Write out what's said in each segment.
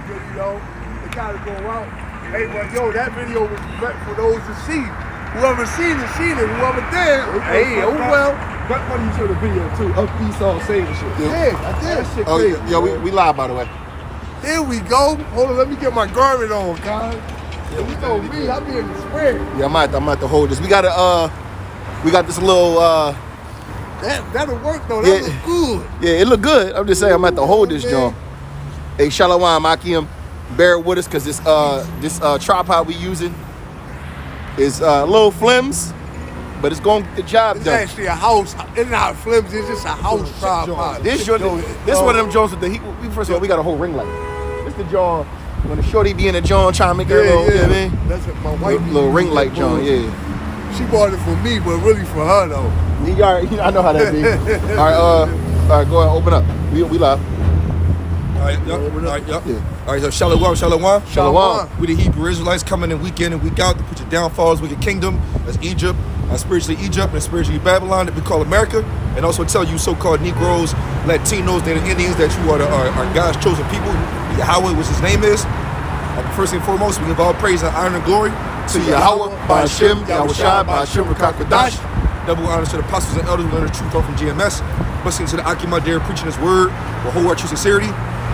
good, you know. It gotta go out. Hey, but yo, that video was meant for those to see. Whoever seen it. Whoever did, hey, oh well. But when you show the video too of Esau saying shit. Yeah, I did. That shit Oh, crazy. yo, we live, by the way. Here we go. Hold on, let me get my garment on, guys. Yeah, you know me, I be in the spread. Yeah, I'm at to hold this. We got this little That'll work though. That look good. Yeah, it look good. I'm just saying I'm at to hold this joint. Hey, Shalom Akim, bear with us because this tripod we using is a little flims, but it's gonna get the job It's done. actually a house. It's not flimsy. It's just a house tripod. This one of them joints with the heat. First of all, we got a whole ring light. This the joint when the shorty be in the joint trying to make her little, you know what I mean? That's what my wife. Little ring light joint, yeah. She bought it for me, but really for her though. I know how that be. All right, go ahead, open up. We live. All right, yep. Yeah. All right, so Shalom. Shalom. We the Hebrew Israelites coming in week and week out to put your downfalls with your kingdom. That's Egypt, spiritually Egypt, and spiritually Babylon that we call America. And also tell you so-called Negroes, Latinos, and Indians that you are God's chosen people. Yahweh, which his name is. First and foremost, we give all praise and honor and glory To Yahweh, Ba'Shem, Yahushua, Ba'Shem, Rakakadash. Double honor to the apostles and elders who learn the truth from GMS. Blessing to the Akimat there preaching his word with whole heart, true sincerity.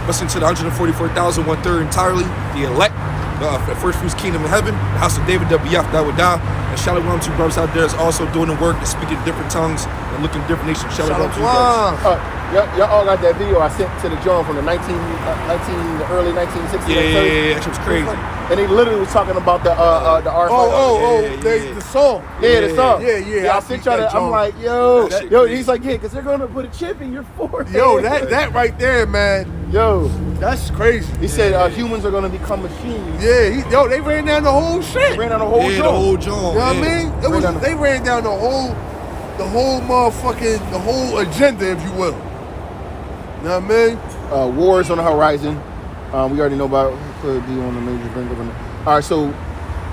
Blessing to the 144,000, 1/3 entirely, the elect, the first fruits kingdom in heaven, the house of David, that would die. And shalom to brothers out there that's also doing the work and speaking different tongues and looking at different nations. Shalom to you guys. Y'all all got that video I sent to the John from the the early 1960s. Yeah, that shit was crazy. And they literally was talking about the art. The song. Yeah, the song. Yeah. I sent y'all that. I'm like, yo. He's like, yeah, because they're gonna put a chip in your forehead. Yo, that right there, man. Yo, that's crazy. He said humans are gonna become machines. Yeah, they ran down the whole shit. They ran down the whole joint. The whole joint. You know what I mean? They ran down the whole motherfucking agenda, if you will. You know what I mean? Wars on the horizon. We already know about who could be on the major brink of it. All right, so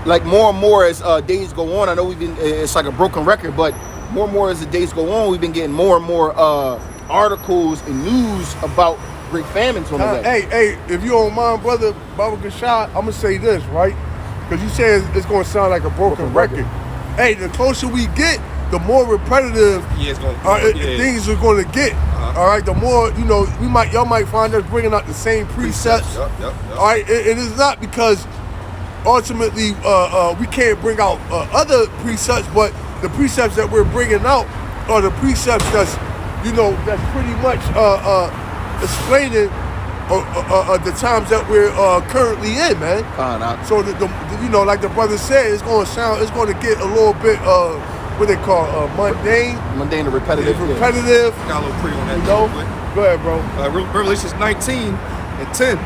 like more and more as days go on, I know it's like a broken record, but more and more as the days go on, we've been getting more and more articles and news about great famines on the way. Hey, if you don't mind, brother Baba Gashad, I'm gonna say this, right? Because you say it's gonna sound like a broken record. Hey, the closer we get, the more repetitive things are gonna get. All right, the more y'all might find us bringing out the same precepts. Yep. All right, it is not because ultimately we can't bring out other precepts, but the precepts that we're bringing out are the precepts that's pretty much explaining the times that we're currently in, man. So like the brother said, it's going to get a little bit what they call mundane and repetitive. Got a little pre on that. Go ahead, bro. Revelations 19:10. It says,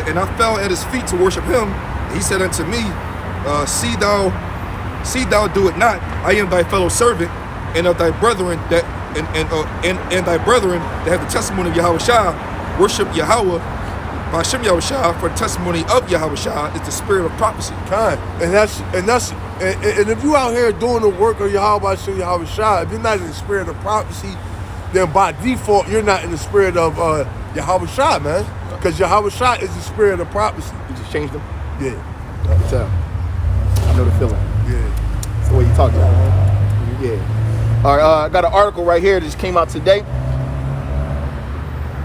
and I fell at his feet to worship him. And he said unto me, see thou do it not. I am thy fellow servant, and of thy brethren that thy brethren that have the testimony of Yahushua. Worship Yahweh, Ba'Shem Yahushua, for the testimony of Yahushua is the spirit of prophecy. And if you out here doing the work of Yahweh Ba'Shem Yahushua, if you're not in the spirit of prophecy, then by default you're not in the spirit of Yahushua, man. Because Yahushua is the spirit of prophecy. You just changed them? Yeah. I know the feeling. Yeah. That's the way you talk about it. Yeah. All right, I got an article right here that just came out today.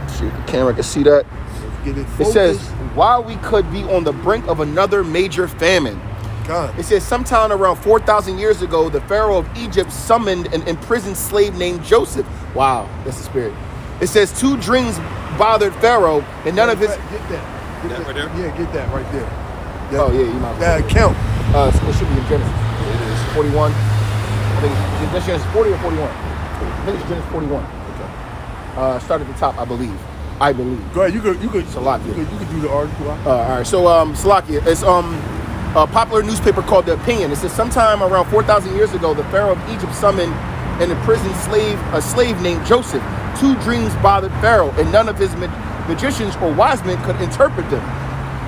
See if the camera can see that. It says, while we could be on the brink of another major famine. It says, sometime around 4,000 years ago, the Pharaoh of Egypt summoned an imprisoned slave named Joseph. Wow, that's the spirit. It says, 2 dreams bothered Pharaoh, and none of his... Get that right there? Yeah, get that right there. You might that count. It should be in Genesis. It is 41. I think it's Genesis 40 or 41. I think it's Genesis 41. Okay. Start at the top, I believe. Go ahead. You could. Salakia. You could do the article. All right. So Salakia. It's a popular newspaper called The Opinion. It says sometime around 4,000 years ago, the Pharaoh of Egypt summoned an imprisoned slave named Joseph. 2 dreams bothered Pharaoh, and none of his magicians or wise men could interpret them.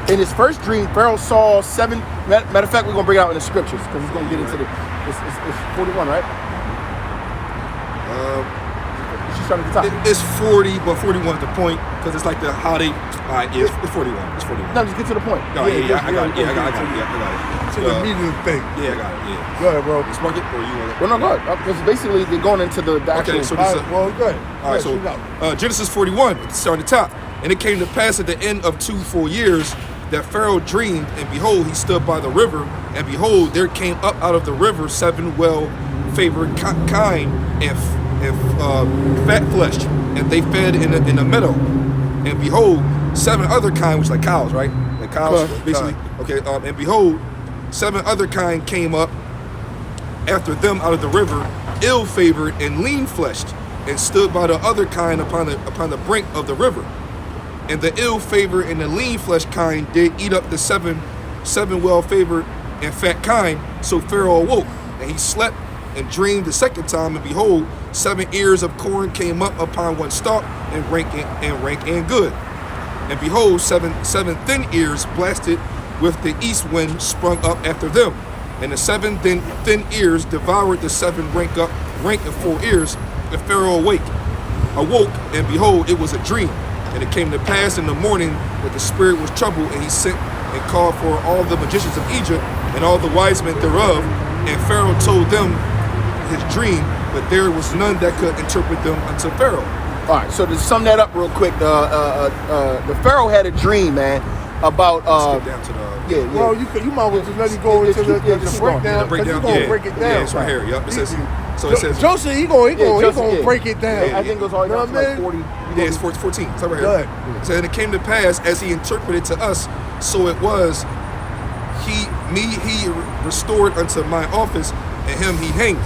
In his first dream, Pharaoh saw 7. Matter of fact, we're gonna bring it out in the scriptures because he's gonna get into the. It's 41, right? start at the top. It's 40, but 41 at the point because it's like the how they. All right, yeah, it's 41. It's 41. No, just get to the point. No, yeah, I got it. Yeah, I got it. To the meaning thing. Yeah, I got it. Yeah. Go ahead, bro. You spark it or you want it? Well, no, go ahead. Because basically they're going into the actual. Okay, so All this right, well, go ahead. all right, Shoot out. so Genesis 41, it started at the top. And it came to pass at the end of 2 full years that Pharaoh dreamed, and behold, he stood by the river, and behold, there came up out of the river 7 well-favored kine and fat-fleshed, and they fed in the meadow. And behold, 7 other kine, which like cows, right? Like cows, basically. Okay, and behold, 7 other kine came up after them out of the river, ill-favored and lean-fleshed, and stood by the other kine upon the brink of the river. And the ill-favored and the lean-fleshed kine did eat up the seven well-favored and fat kine. So Pharaoh awoke, and he slept and dreamed the second time, and behold, 7 ears of corn came up upon one stalk, and rank and good. And behold, 7 thin ears blasted with the east wind sprung up after them. And the 7 thin ears devoured the 7 rank and full ears. And Pharaoh awoke, and behold, it was a dream. And it came to pass in the morning that the spirit was troubled, and he sent and called for all the magicians of Egypt and all the wise men thereof. And Pharaoh told them his dream, but there was none that could interpret them unto Pharaoh. All right, so to sum that up real quick, the Pharaoh had a dream, man, about Let's get down to the yeah. Well, you might well just let me go into the breakdown. breakdown. You're gonna break it down. Yeah, it's right here. Yep. It says, so it says. Joseph, he gonna Joseph, break it down. I think it goes all the way down to like 40. Yeah, it's 14. It's right here. Go ahead. So, and it came to pass as he interpreted to us, so it was. He restored unto my office, and him he hanged.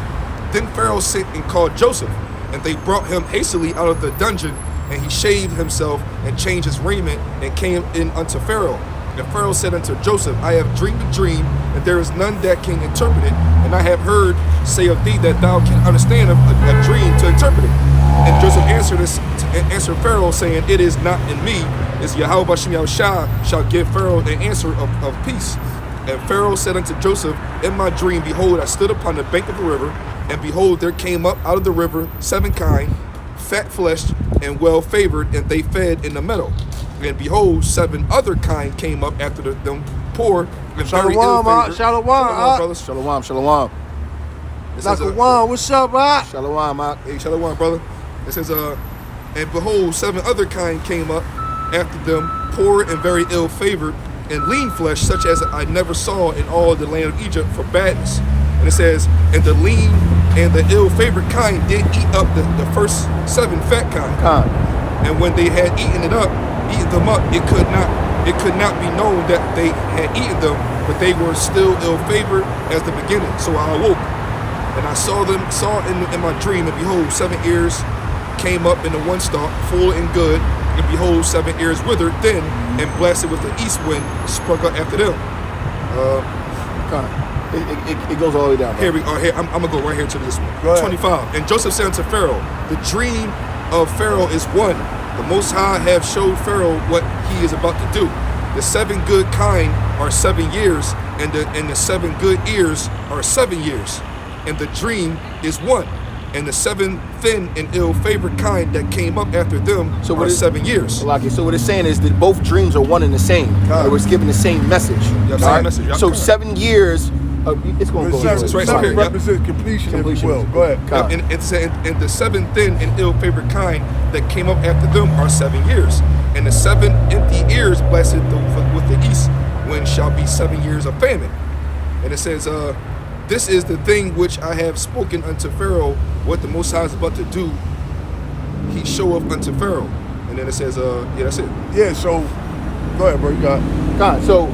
Then Pharaoh sent and called Joseph, and they brought him hastily out of the dungeon, and he shaved himself and changed his raiment, and came in unto Pharaoh. And Pharaoh said unto Joseph, I have dreamed a dream, and there is none that can interpret it, and I have heard say of thee that thou can understand a dream to interpret it. And Joseph answered Pharaoh, saying, it is not in me, it's Yahweh Bashem Yahushua shall give Pharaoh an answer of peace. And Pharaoh said unto Joseph, in my dream, behold, I stood upon the bank of the river, and behold, there came up out of the river 7 kine, fat-fleshed and well-favored, and they fed in the meadow. And behold, 7 other kine came up after them, poor and very ill-favored. Shalom, brothers. Shalom. It says, what's up, Rock? Shalom, Mark. Hey, shalom, brother. It says, and behold, 7 other kine came up after them, poor and very ill-favored, and lean flesh, such as I never saw in all the land of Egypt for badness. And it says, and the lean and the ill-favored kind did eat up the first 7 fat kind. And when they had eaten them up, it could not be known that they had eaten them, but they were still ill-favored as the beginning. So I awoke, and I saw in my dream, and behold, 7 ears came up in the one stalk, full and good, and behold, 7 ears withered, thin, and blasted with the east wind sprung up after them. It goes all the way down. Here we are. Here I'm gonna go right here to this one. 25. And Joseph said unto Pharaoh, the dream of Pharaoh is one. The Most High have showed Pharaoh what he is about to do. The 7 good kine are 7 years, and the 7 good ears are 7 years. And the dream is one. And the 7 thin and ill-favored kind that came up after them are 7 years. So what it's saying is that both dreams are one and the same. It was given the same message. Same message. Yep. So 7 years. It's going to go. It's right here. Represents completion, if you will. Go ahead. And the 7 thin and ill-favored kind that came up after them are 7 years. And the 7 empty ears blasted with the east wind shall be 7 years of famine. And it says, this is the thing which I have spoken unto Pharaoh, what the Most High is about to do, he showeth unto Pharaoh. And then it says, yeah, that's it. Yeah, so, go ahead, bro, you got it. God, so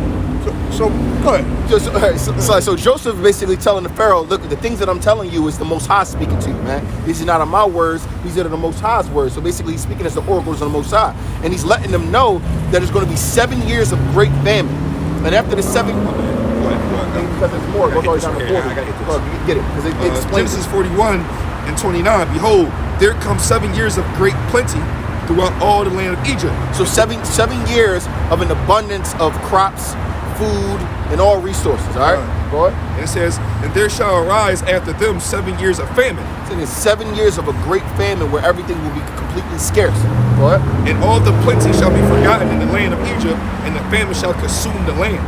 go ahead. So Joseph basically telling the Pharaoh, look, the things that I'm telling you is the Most High speaking to you, man. These are not my words, these are the Most High's words. So basically he's speaking as the oracles of the Most High. And he's letting them know that there's going to be 7 years of great famine. And after the 7... Because it's more, it goes all the way down to 40. I gotta hit this. Get it, because it explains Genesis 41 and 29. Behold, there come 7 years of great plenty throughout all the land of Egypt. So seven years of an abundance of crops, food, and all resources, all right? Boy. And it says, and there shall arise after them 7 years of famine. So there's 7 years of a great famine where everything will be completely scarce. Boy. And all the plenty shall be forgotten in the land of Egypt, and the famine shall consume the land.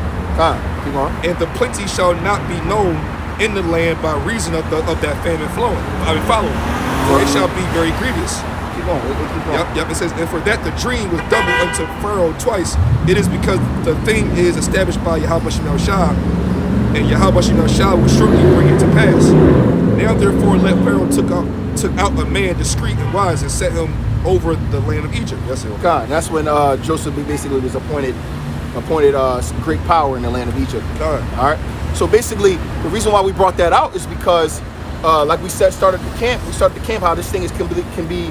Keep on. And the plenty shall not be known in the land by reason of that famine following. For it shall be very grievous. Keep on. Keep on. Yep. It says, and for that the dream was doubled unto Pharaoh twice. It is because the thing is established by Yahweh Shemel Shah, and Yahweh Shemel Shah will shortly bring it to pass. Now therefore let Pharaoh took out a man discreet and wise and set him over the land of Egypt. That's it. God, that's when Joseph basically was appointed some great power in the land of Egypt. All right. So basically, the reason why we brought that out is because, like we said, started the camp. How this thing can be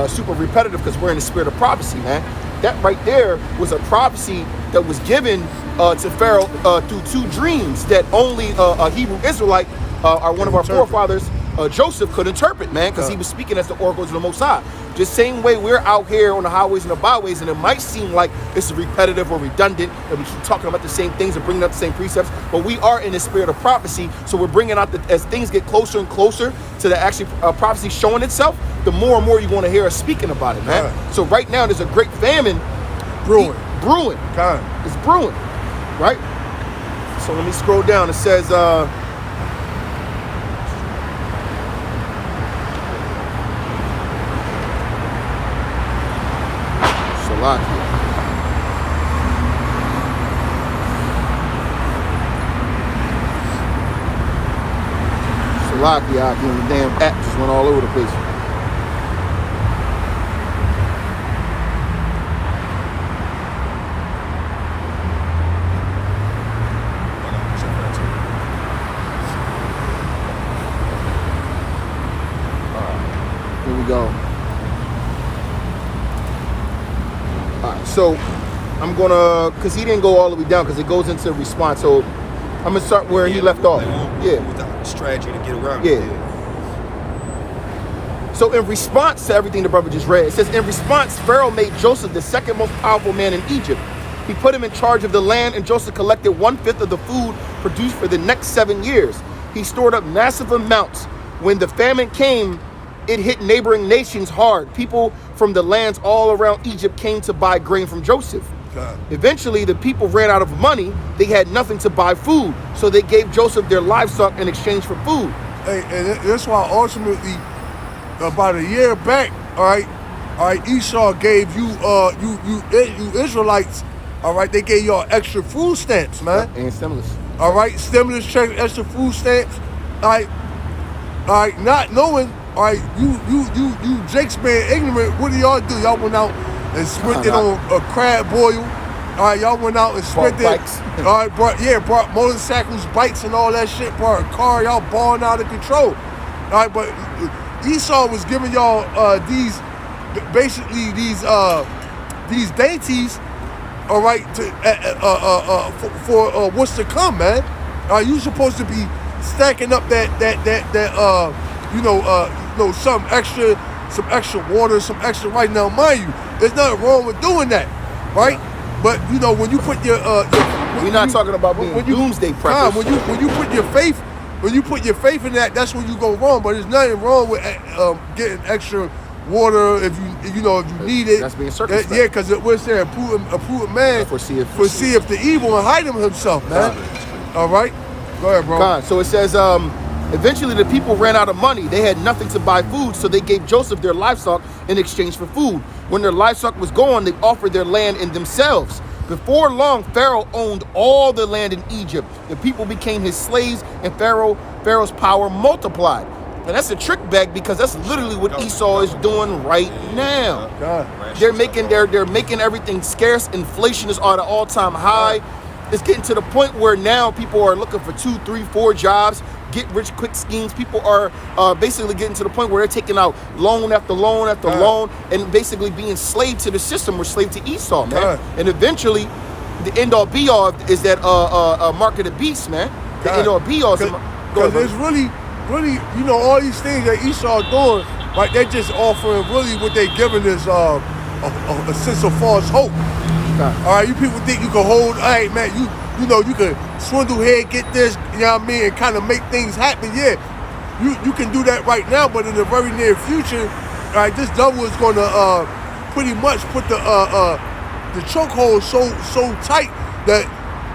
super repetitive because we're in the spirit of prophecy, man. That right there was a prophecy that was given to Pharaoh through 2 dreams that only a Hebrew Israelite, or one of our forefathers, Joseph, could interpret, man, because he was speaking as the oracles of the Most High. Just same way we're out here on the highways and the byways, and it might seem like it's repetitive or redundant, and we keep talking about the same things and bringing up the same precepts, but we are in the spirit of prophecy, so we're bringing out, as things get closer and closer to the actual prophecy showing itself, the more and more you're going to hear us speaking about it, man. So right now, there's a great famine brewing. It's brewing, right? So let me scroll down. It says, Salakia, the damn app just went all over the place. Here we go. So I'm gonna, because he didn't go all the way down, because it goes into response. So I'm gonna start where he left off. With the strategy to get around. So in response to everything the brother just read, it says, in response, Pharaoh made Joseph the second most powerful man in Egypt. He put him in charge of the land, and Joseph collected 1/5 of the food produced for the next 7 years. He stored up massive amounts. When the famine came, it hit neighboring nations hard. People from the lands all around Egypt came to buy grain from Joseph. Eventually, the people ran out of money. They had nothing to buy food, so they gave Joseph their livestock in exchange for food. Hey, and that's why ultimately, about a year back, all right, Esau gave you Israelites, all right, they gave y'all extra food stamps, man. And stimulus. All right, stimulus check, extra food stamps. All right, not knowing. All right, you Jake's being ignorant. What do y'all do? Y'all went out and sprinted on a crab boil. All right, y'all went out and sprinted. Bikes. All right, brought motorcycles, bikes, and all that shit. Brought a car. Y'all balling out of control. All right, but Esau was giving y'all these dainties. All right, for what's to come, man. You supposed to be stacking up some extra water, some extra right now, mind you. There's nothing wrong with doing that, right? But when you put your we're not talking about being doomsday preppers. When you put your faith in that, that's when you go wrong. But there's nothing wrong with getting extra water if you need it. That's being circumspect. Yeah, because we're saying a prudent man foreseeth the evil and hide him himself, man. All right, go ahead, bro. So it says, eventually the people ran out of money. They had nothing to buy food, so they gave Joseph their livestock in exchange for food. When their livestock was gone, they offered their land and themselves. Before long, Pharaoh owned all the land in Egypt. The people became his slaves, and Pharaoh's power multiplied. And that's a trick bag, because that's literally what Esau is doing right now. They're making everything scarce. Inflation is at an all-time high. It's getting to the point where now people are looking for 2, 3, 4 jobs, get rich quick schemes. People are basically getting to the point where they're taking out loan after loan after loan, and basically being slave to the system. We're slave to Esau, man. And eventually, the end all be all is that mark of the beast, man. The end all be all. Because there's really, all these things that Esau doing, right? They're just offering really what they giving is a sense of false hope. All right, you people think you can hold, all right, man, you know, you can swindle here, get this, you know what I mean, and kind of make things happen. Yeah, you can do that right now, but in the very near future, all right, this devil is going to pretty much put the chokehold so tight that,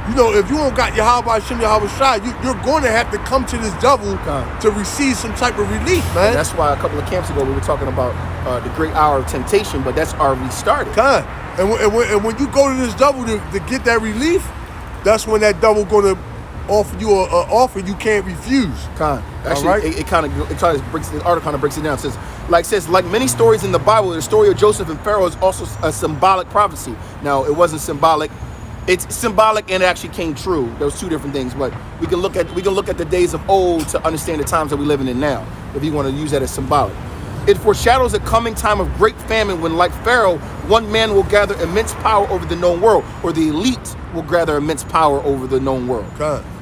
you know, if you don't got Yahweh Hashem Yahweh Shai, you're going to have to come to this devil to receive some type of relief, man. And that's why a couple of camps ago we were talking about the great hour of temptation, but that's already started. And when you go to this devil to get that relief, that's when that devil going to offer you an offer you can't refuse. Actually, right? it kind of breaks the article kind of breaks it down. It says like many stories in the Bible, the story of Joseph and Pharaoh is also a symbolic prophecy. Now, it wasn't symbolic. It's symbolic and it actually came true. Those two different things, but we can look at the days of old to understand the times that we're living in now, if you want to use that as symbolic. It foreshadows a coming time of great famine when, like Pharaoh, one man will gather immense power over the known world, or the elite will gather immense power over the known world.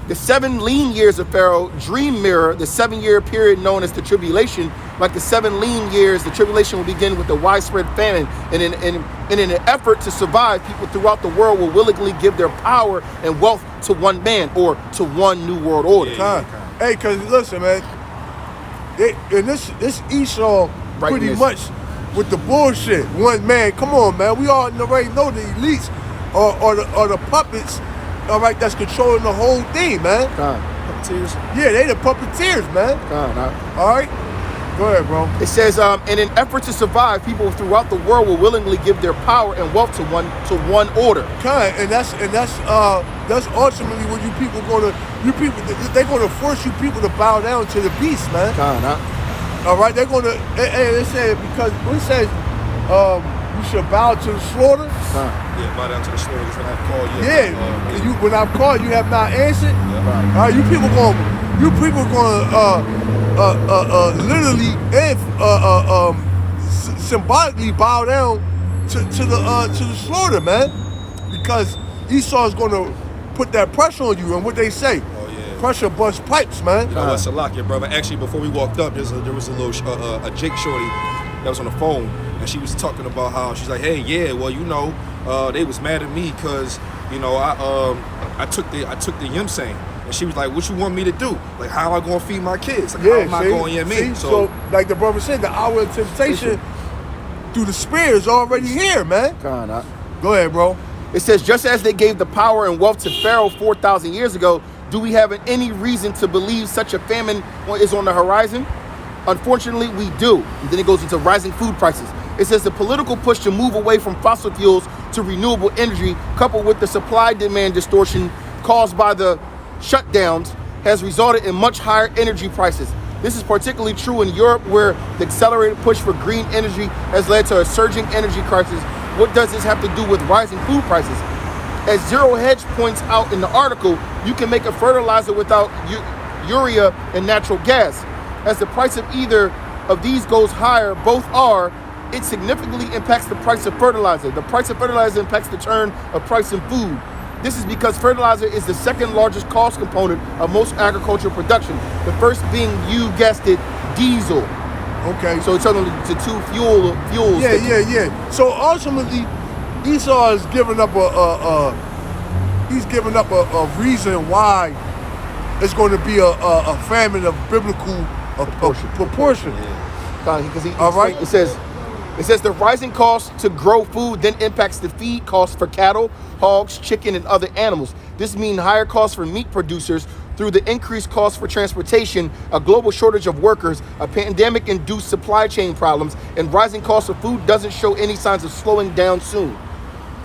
The 7 lean years of Pharaoh dream mirror the 7-year period known as the tribulation. Like the 7 lean years, the tribulation will begin with a widespread famine. And in an effort to survive, people throughout the world will willingly give their power and wealth to one man or to one new world order. Hey, because listen, man, and this Esau pretty much with the bullshit. One man, come on, man. We all already know the elites are the puppets. All right, that's controlling the whole thing, man. Puppeteers? Yeah, they the puppeteers, man. All right? Go ahead, bro. It says, in an effort to survive, people throughout the world will willingly give their power and wealth to one order. And that's ultimately what they're gonna force you people to bow down to the beast, man. All right, they're gonna. They say because when it says you should bow to the slaughter. Yeah, bow down to the slaughter. When I call you. Yeah, when I've called, you have not answered. Yeah. All right, you people gonna literally and symbolically bow down to the slaughter, man, because Esau is gonna put that pressure on you, and what they say. Pressure bust pipes, man. You know what, Salakia, brother. Actually, before we walked up, there was a little a Jake shorty that was on the phone, and she was talking about how she's like, hey, yeah, well, you know, they was mad at me because, you know, I took the Yimsane, and she was like, what you want me to do? Like, how am I gonna feed my kids? Like, how am I going in me? So, like the brother said, the hour of temptation through the spirit is already here, man. Go ahead, bro. It says, just as they gave the power and wealth to Pharaoh 4,000 years ago, do we have any reason to believe such a famine is on the horizon? Unfortunately, we do. And then it goes into rising food prices. It says the political push to move away from fossil fuels to renewable energy, coupled with the supply-demand distortion caused by the shutdowns, has resulted in much higher energy prices. This is particularly true in Europe, where the accelerated push for green energy has led to a surging energy crisis. What does this have to do with rising food prices? As Zero Hedge points out in the article, you can make a fertilizer without urea and natural gas. As the price of either of these goes higher, both are, it significantly impacts the price of fertilizer. The price of fertilizer impacts the turn of price in food. This is because fertilizer is the second largest cost component of most agricultural production. The first being, you guessed it, diesel. Okay. So it's talking to two fuels. Yeah. So ultimately, Esau is giving up a reason why it's going to be a famine of biblical proportion. All right. It says the rising cost to grow food then impacts the feed costs for cattle, hogs, chicken, and other animals. This means higher costs for meat producers through the increased cost for transportation, a global shortage of workers, a pandemic-induced supply chain problems, and rising costs of food doesn't show any signs of slowing down soon.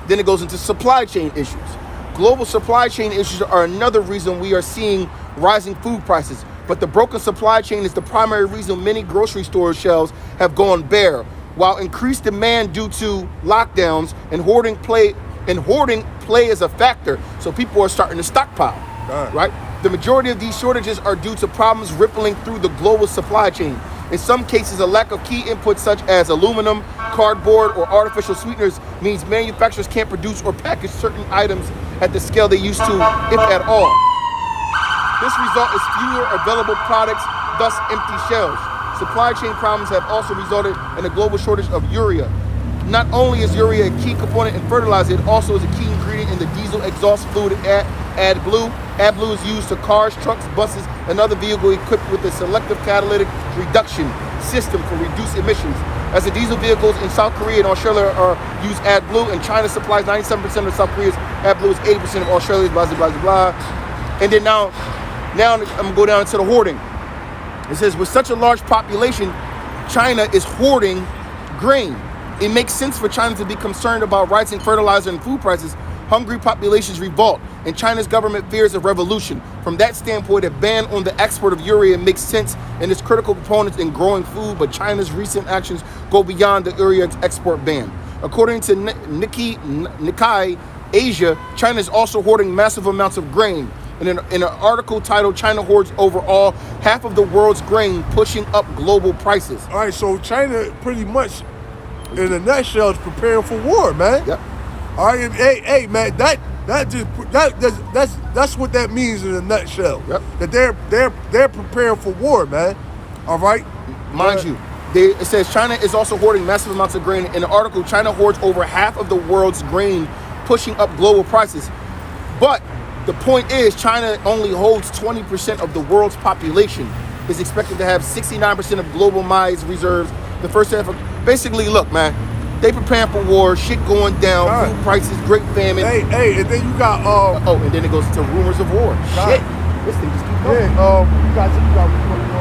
Then it goes into supply chain issues. Global supply chain issues are another reason we are seeing rising food prices. But the broken supply chain is the primary reason many grocery store shelves have gone bare. While increased demand due to lockdowns and hoarding play is a factor, so people are starting to stockpile. Right? The majority of these shortages are due to problems rippling through the global supply chain. In some cases, a lack of key inputs such as aluminum, cardboard, or artificial sweeteners means manufacturers can't produce or package certain items at the scale they used to, if at all. This result is fewer available products, thus empty shelves. Supply chain problems have also resulted in a global shortage of urea. not only is urea a key component in fertilizer, it also is a key ingredient in the diesel exhaust fluid AdBlue. AdBlue is used to cars, trucks, buses, and other vehicles equipped with a selective catalytic reduction system for reduced emissions. As the diesel vehicles in South Korea and Australia use AdBlue, and China supplies 97% of South Korea's AdBlue, is 80% of Australia's, blah, blah, blah, blah. And then now I'm gonna go down into the hoarding. It says, with such a large population, China is hoarding grain. It makes sense for China to be concerned about rising fertilizer and food prices. Hungry populations revolt, and China's government fears a revolution. From that standpoint, a ban on the export of urea makes sense and is critical components in growing food, but China's recent actions go beyond the urea export ban. According to Nikkei Asia, China is also hoarding massive amounts of grain. In an article titled "China Hoards Overall Half of the World's Grain, Pushing Up Global Prices." All right, so China pretty much, in a nutshell, is preparing for war, man. Yep. All right, hey, man, that's what that means in a nutshell. Yep. That they're preparing for war, man. All right. Mind you, it says China is also hoarding massive amounts of grain. In the article, China hoards over half of the world's grain, pushing up global prices. But the point is, China only holds 20% of the world's population. Is expected to have 69% of global maize reserves. The first half of, basically, look, man, they preparing for war, shit going down, God. food prices, great famine. Hey, and then you got and then it goes to rumors of war. God. Shit, this thing just keeps going. you got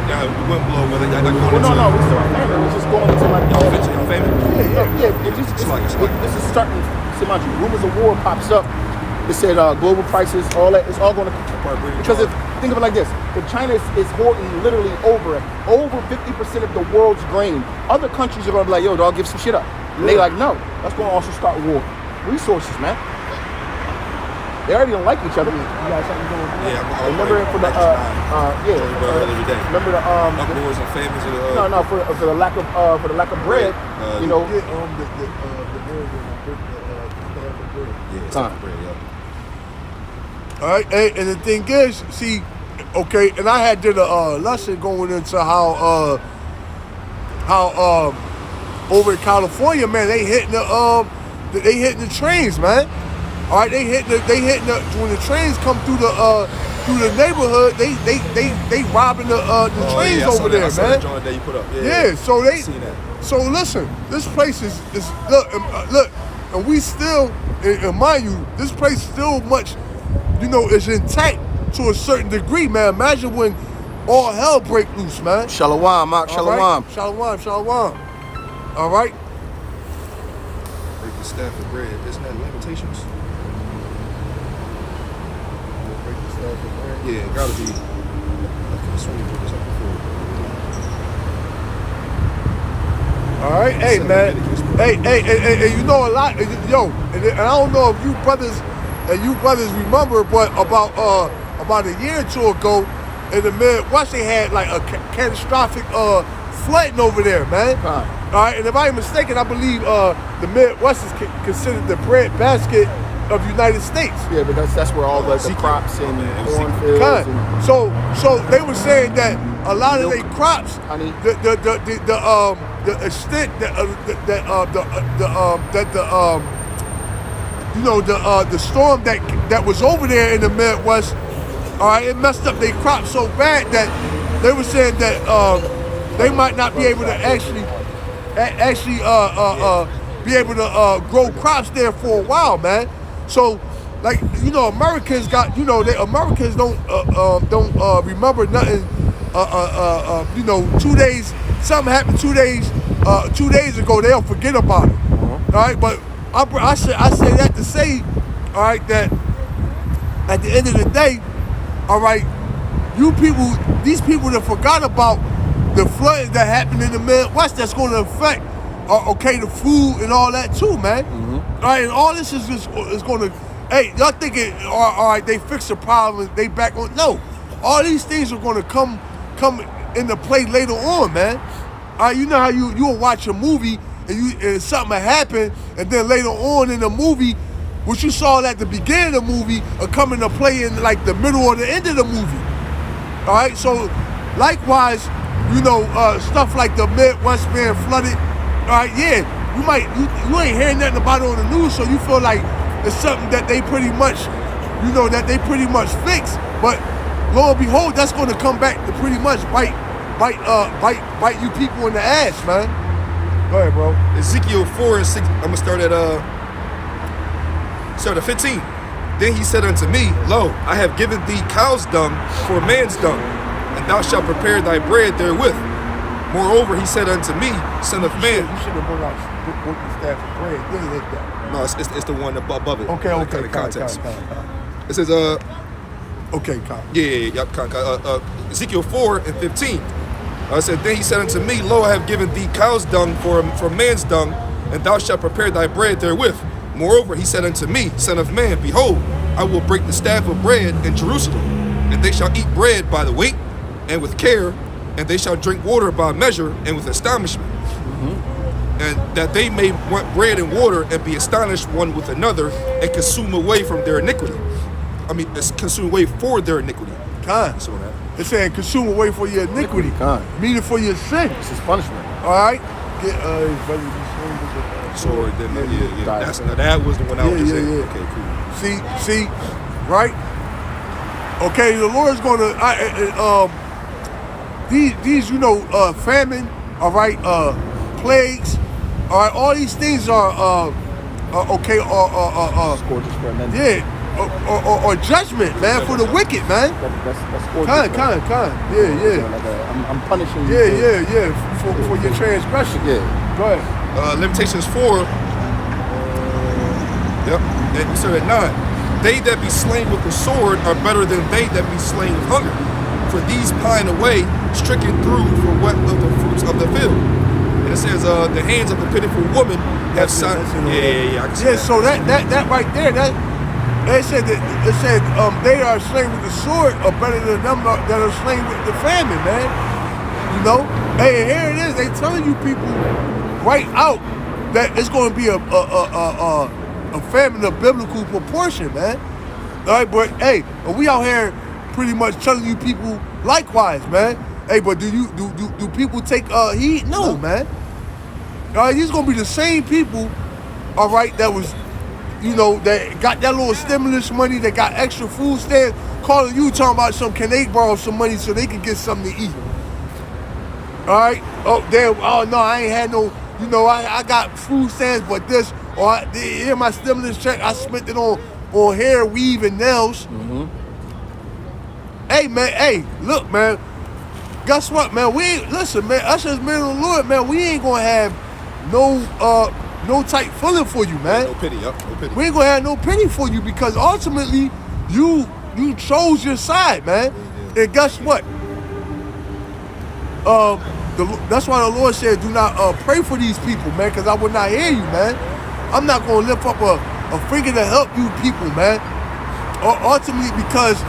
Yeah, we wouldn't blow whether y'all got Well, going no, into it's still famine. It's just going into like y'all famous, y'all famous? Yeah. This is starting. See, mind you, rumors of war pops up. It said global prices, all that. It's all going to because if think of it like this: if China is hoarding literally over 50% of the world's grain, other countries are going to be like, "Yo, dog, give some shit up." And they like, "No, that's going to also start war. Resources, man." They already don't like each other. You got something going on? Yeah, remember for the every day. remember the Uproars and famines of the no for the lack of bread. You know. get the bread, yeah. All right, hey, and the thing is, see, okay, and I had did a lesson going into how over in California, man, they hitting the trains, man. All right, they hitting the when the trains come through the neighborhood, they robbing the trains over there, man. That you put up. Yeah, so they seen that. so listen, this place is look, and we still, and mind you, this place still much, is intact to a certain degree, man. Imagine when all hell break loose, man. Shalom, Mark. Shalom. Right? Shalom. All right. Break the staff of bread. Isn't that Lamentations? Break the staff of bread. Yeah, it gotta be. I could have sworn you put this up before. All right, hey, man. Hey, you know a lot, yo, and I don't know if you brothers remember, but about a year or two ago, in the Midwest, they had like a catastrophic flooding over there, man. All right, and if I'm mistaken, I believe the Midwest is considered the bread basket of the United States. Yeah, but that's where all the crops and cornfields. And So they were saying that a lot of their crops, honey. the extent the storm that was over there in the Midwest, all right, it messed up their crops so bad that they were saying that they might not be able to actually be able to grow crops there for a while, man. So, like, Americans got, Americans don't remember nothing. 2 days, something happened 2 days ago. They'll forget about it. All right, but I say that to say, all right, that at the end of the day, all right, these people that forgot about the flooding that happened in the Midwest, that's going to affect, the food and all that too, man. All right, and all this is going to, hey, y'all thinking, all right, they fixed the problem, they back on. No, all these things are going to come into play later on, man. All right, you know how you'll watch a movie and something will happen, and then later on in the movie, what you saw at the beginning of the movie will come into play in like the middle or the end of the movie. All right, so likewise, stuff like the Midwest being flooded. All right, yeah, you ain't hearing nothing about it on the news, so you feel like it's something that they pretty much, fixed. But lo and behold, that's going to come back to pretty much bite you people in the ass, man. Go ahead, bro. Ezekiel 4 and 6. I'm gonna start at 15. Then he said unto me, Lo, I have given thee cow's dung for man's dung, and thou shalt prepare thy bread therewith. Moreover, he said unto me, Son of man. You should have brought out the staff of bread. Then hit that. No, it's the one above it. Okay, The context. Con. It says, Okay, con. Yeah, Ezekiel 4 and 15. I said, then he said unto me, Lo, I have given thee cow's dung for man's dung, and thou shalt prepare thy bread therewith. Moreover, he said unto me, Son of man, behold, I will break the staff of bread in Jerusalem, and they shall eat bread by the weight and with care, and they shall drink water by measure and with astonishment. And that they may want bread and water and be astonished one with another and consume away from their iniquity. Consume away for their iniquity. Con. So that. It's saying consume away for your iniquity. Con. Meaning for your sin. This is punishment. All right? Get brother, be slain with the Sword, then that was the one I was just saying. Yeah. Okay, cool. See, right? Okay, the Lord's gonna these famine, all right, plagues, all right, all these things are okay, Scourges for amendment. yeah, or judgment, man, for the wicked, man. That's scourges. Con, yeah. Like I'm punishing you. Yeah, for your transgression. Yeah. Go ahead. Lamentations 4. Yep. And you started at 9. They that be slain with the sword are better than they that be slain with hunger. For these pine away, stricken through for what of the fruits of the field. And it says, the hands of the pitiful woman have signed. Yeah. I can see that. So that right there, they said they are slain with the sword are better than them that are slain with the famine, man. You know? Hey, here it is. They telling you people right out that it's going to be a famine of biblical proportion, man. All right, but hey, we out here pretty much telling you people likewise, man. Hey, but do people take heed? No, man. All right, these gonna be the same people, all right, that was, that got that little stimulus money, that got extra food stamps, calling you talking about can they borrow some money so they can get something to eat? All right. Oh, damn. Oh no, I ain't had no. I got food stamps, but this or here my stimulus check, I spent it on hair, weave, and nails. Mm-hmm. Hey man, look man. Guess what, man? Listen, man. Us as men of the Lord, man, we ain't gonna have no tight feeling for you, man. No pity, no pity. We ain't gonna have no pity for you because ultimately you chose your side, man. Yeah. And guess what? That's why the Lord said, do not pray for these people, man, because I will not hear you, man. I'm not going to lift up a finger to help you people, man. Ultimately, because,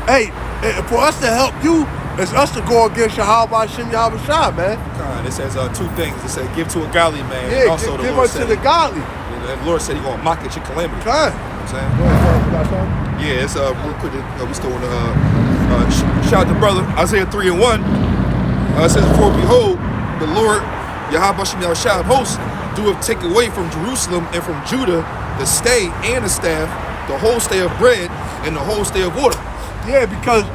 hey, for us to help you, it's us to go against Yahweh Shem Yahweh Shah, man. It says two things. It says give to a godly man. Yeah, and also give us to the godly. The Lord said He's going to mock at your calamity. Kind. You know what I'm saying? Yeah, it's real quick. We still want to shout out the brother Isaiah 3 and 1. It says, for behold, the Lord Yahweh Shem Yahweh Shah of hosts doeth take away from Jerusalem and from Judah the stay and the staff, the whole stay of bread and the whole stay of water. Yeah, because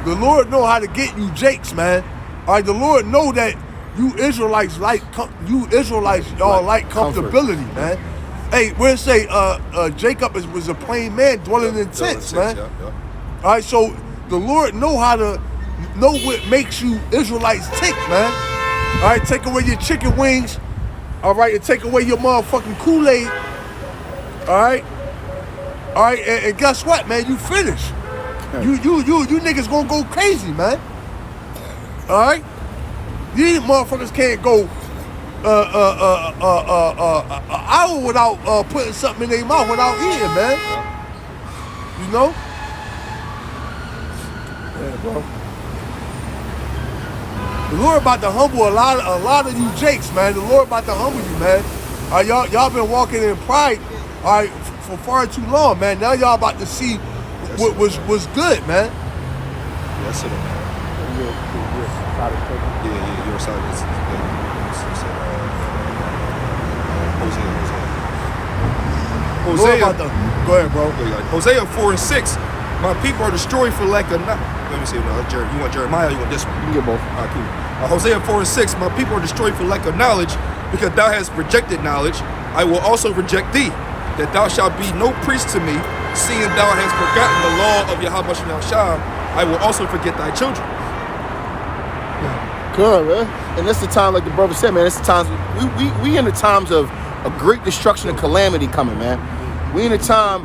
the Lord know how to get you jakes, man. All right, the Lord know that you Israelites like comfortability, man. Hey, where it say Jacob was a plain man dwelling in tents, man. Yeah. All right, so the Lord know what makes you Israelites tick, man. All right, take away your chicken wings. All right, and take away your motherfucking Kool-Aid. All right, and guess what, man? You finished. You niggas gonna go crazy, man. All right, these motherfuckers can't go an hour without putting something in their mouth without eating, man. You know? Yeah, bro. The Lord about to humble a lot of you jakes, man. The Lord about to humble you, man. Y'all been walking in pride, all right, for far too long, man. Now y'all about to see what was good, man. That's it, man. You're Yeah, you're excited. Hosea. Go ahead, bro. Hosea 4 and 6. My people are destroyed for lack of knowledge. Let me see. No, you want Jeremiah or you want this one? You can get both. All right, cool. Hosea 4 and 6. My people are destroyed for lack of knowledge, because thou hast rejected knowledge. I will also reject thee, that thou shalt be no priest to me, seeing thou hast forgotten the law of Yahweh Shem Shah. I will also forget thy children. Good, man. And that's the time, like the brother said, man, it's the times we in the times of a great destruction and calamity coming, man. We in a time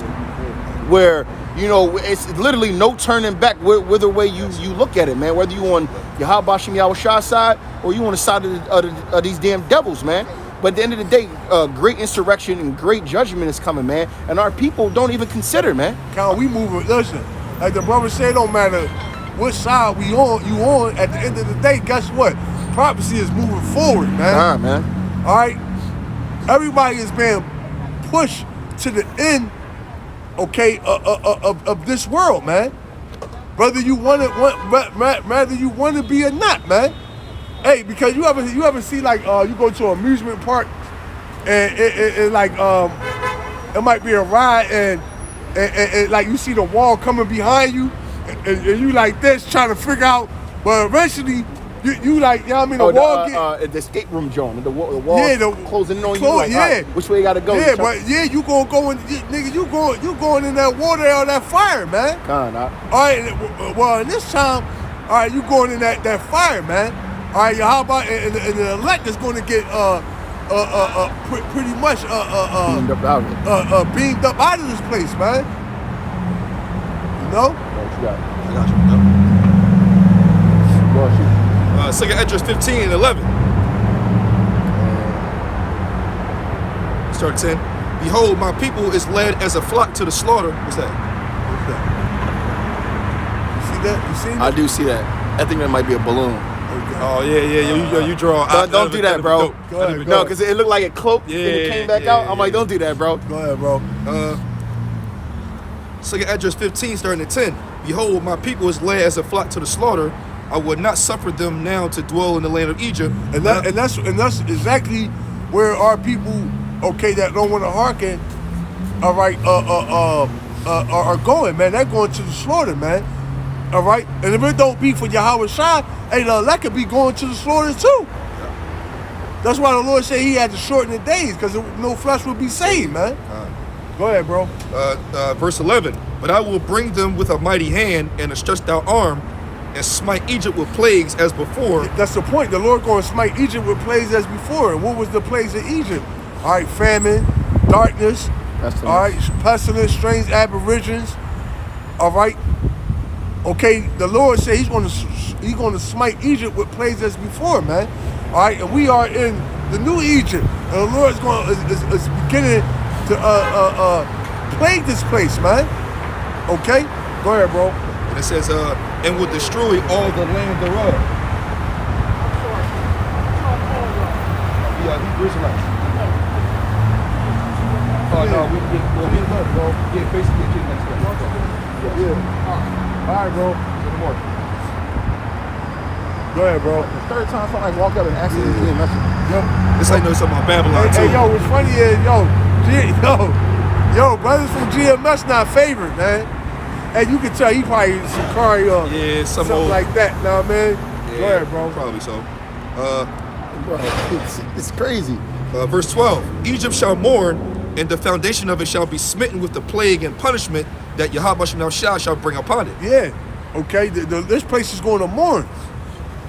where, you know, it's literally no turning back whether way you look at it, man. Whether you on Yahweh Shem Yahushua side or you on the side of these damn devils, man. But at the end of the day, great insurrection and great judgment is coming, man. And our people don't even consider, man. Count, we moving. Listen, like the brother said, don't matter what side you on. At the end of the day, guess what? Prophecy is moving forward, man. All right, man. All right. Everybody is being pushed to the end, okay, of this world, man. Whether you want to be or not, man. Hey, because you ever see, like, you go to an amusement park and like it might be a ride and like you see the wall coming behind you and you like this trying to figure out, but eventually you like, you know what I mean, the wall the escape room joint, the wall closing in on you, like, yeah. right, which way you gotta go? Yeah, but yeah, you gonna go in, nigga, you going in that water or that fire, man. All right, well, in this time, all right, you going in that fire, man. All right, how about and the elect is going to get pretty much beamed up out of this place, man. You know? What you got? I got you. Go shoot. Second Esdras 15 and 11. Start 10. Behold, my people is led as a flock to the slaughter. What's that? You see that? You seen I that? do see that. I think that might be a balloon. Oh yeah. You draw. Don't do that, bro. Go ahead. No, because it looked like it cloaked and it came back out. I'm like, don't do that, bro. Go ahead, bro. Second Esdras 15, starting at 10. Behold, my people is led as a flock to the slaughter. I would not suffer them now to dwell in the land of Egypt. And that's exactly where our people, okay, that don't want to hearken, all right, are going, man. They're going to the slaughter, man. All right, and if it don't be for Yahweh Shai, hey, that could be going to the slaughter too. That's why the Lord said He had to shorten the days, because no flesh would be saved, man. Go ahead, bro. Verse 11. But I will bring them with a mighty hand and a stretched out arm, and smite Egypt with plagues as before. That's the point. The Lord going to smite Egypt with plagues as before. And what was the plagues in Egypt? All right, famine, darkness, Pestilence. all right, pestilence, strange aberrations. All right. Okay, the Lord said He's going to smite Egypt with plagues as before, man. All right, and we are in the new Egypt, and the Lord is beginning to plague this place, man. Okay, go ahead, bro. And it says, and will destroy all the land thereof. Yeah, Hebrew Israelites. Oh no, we get bro. Yeah, basically get next week. Yeah. All right, bro. Go ahead, bro. The third time somebody walked up and asked me to do a message. This ain't no something about Babylon too. Hey, yo, what's funny is, yo, brothers from GMS not favorite, man. And you can tell he probably Sakari or something old, like that. Know what I mean? Yeah, go ahead, bro. Probably so. It's crazy. Verse 12. Egypt shall mourn, and the foundation of it shall be smitten with the plague and punishment that Yahweh Shem Shah shall bring upon it. Yeah. Okay. This place is going to mourn.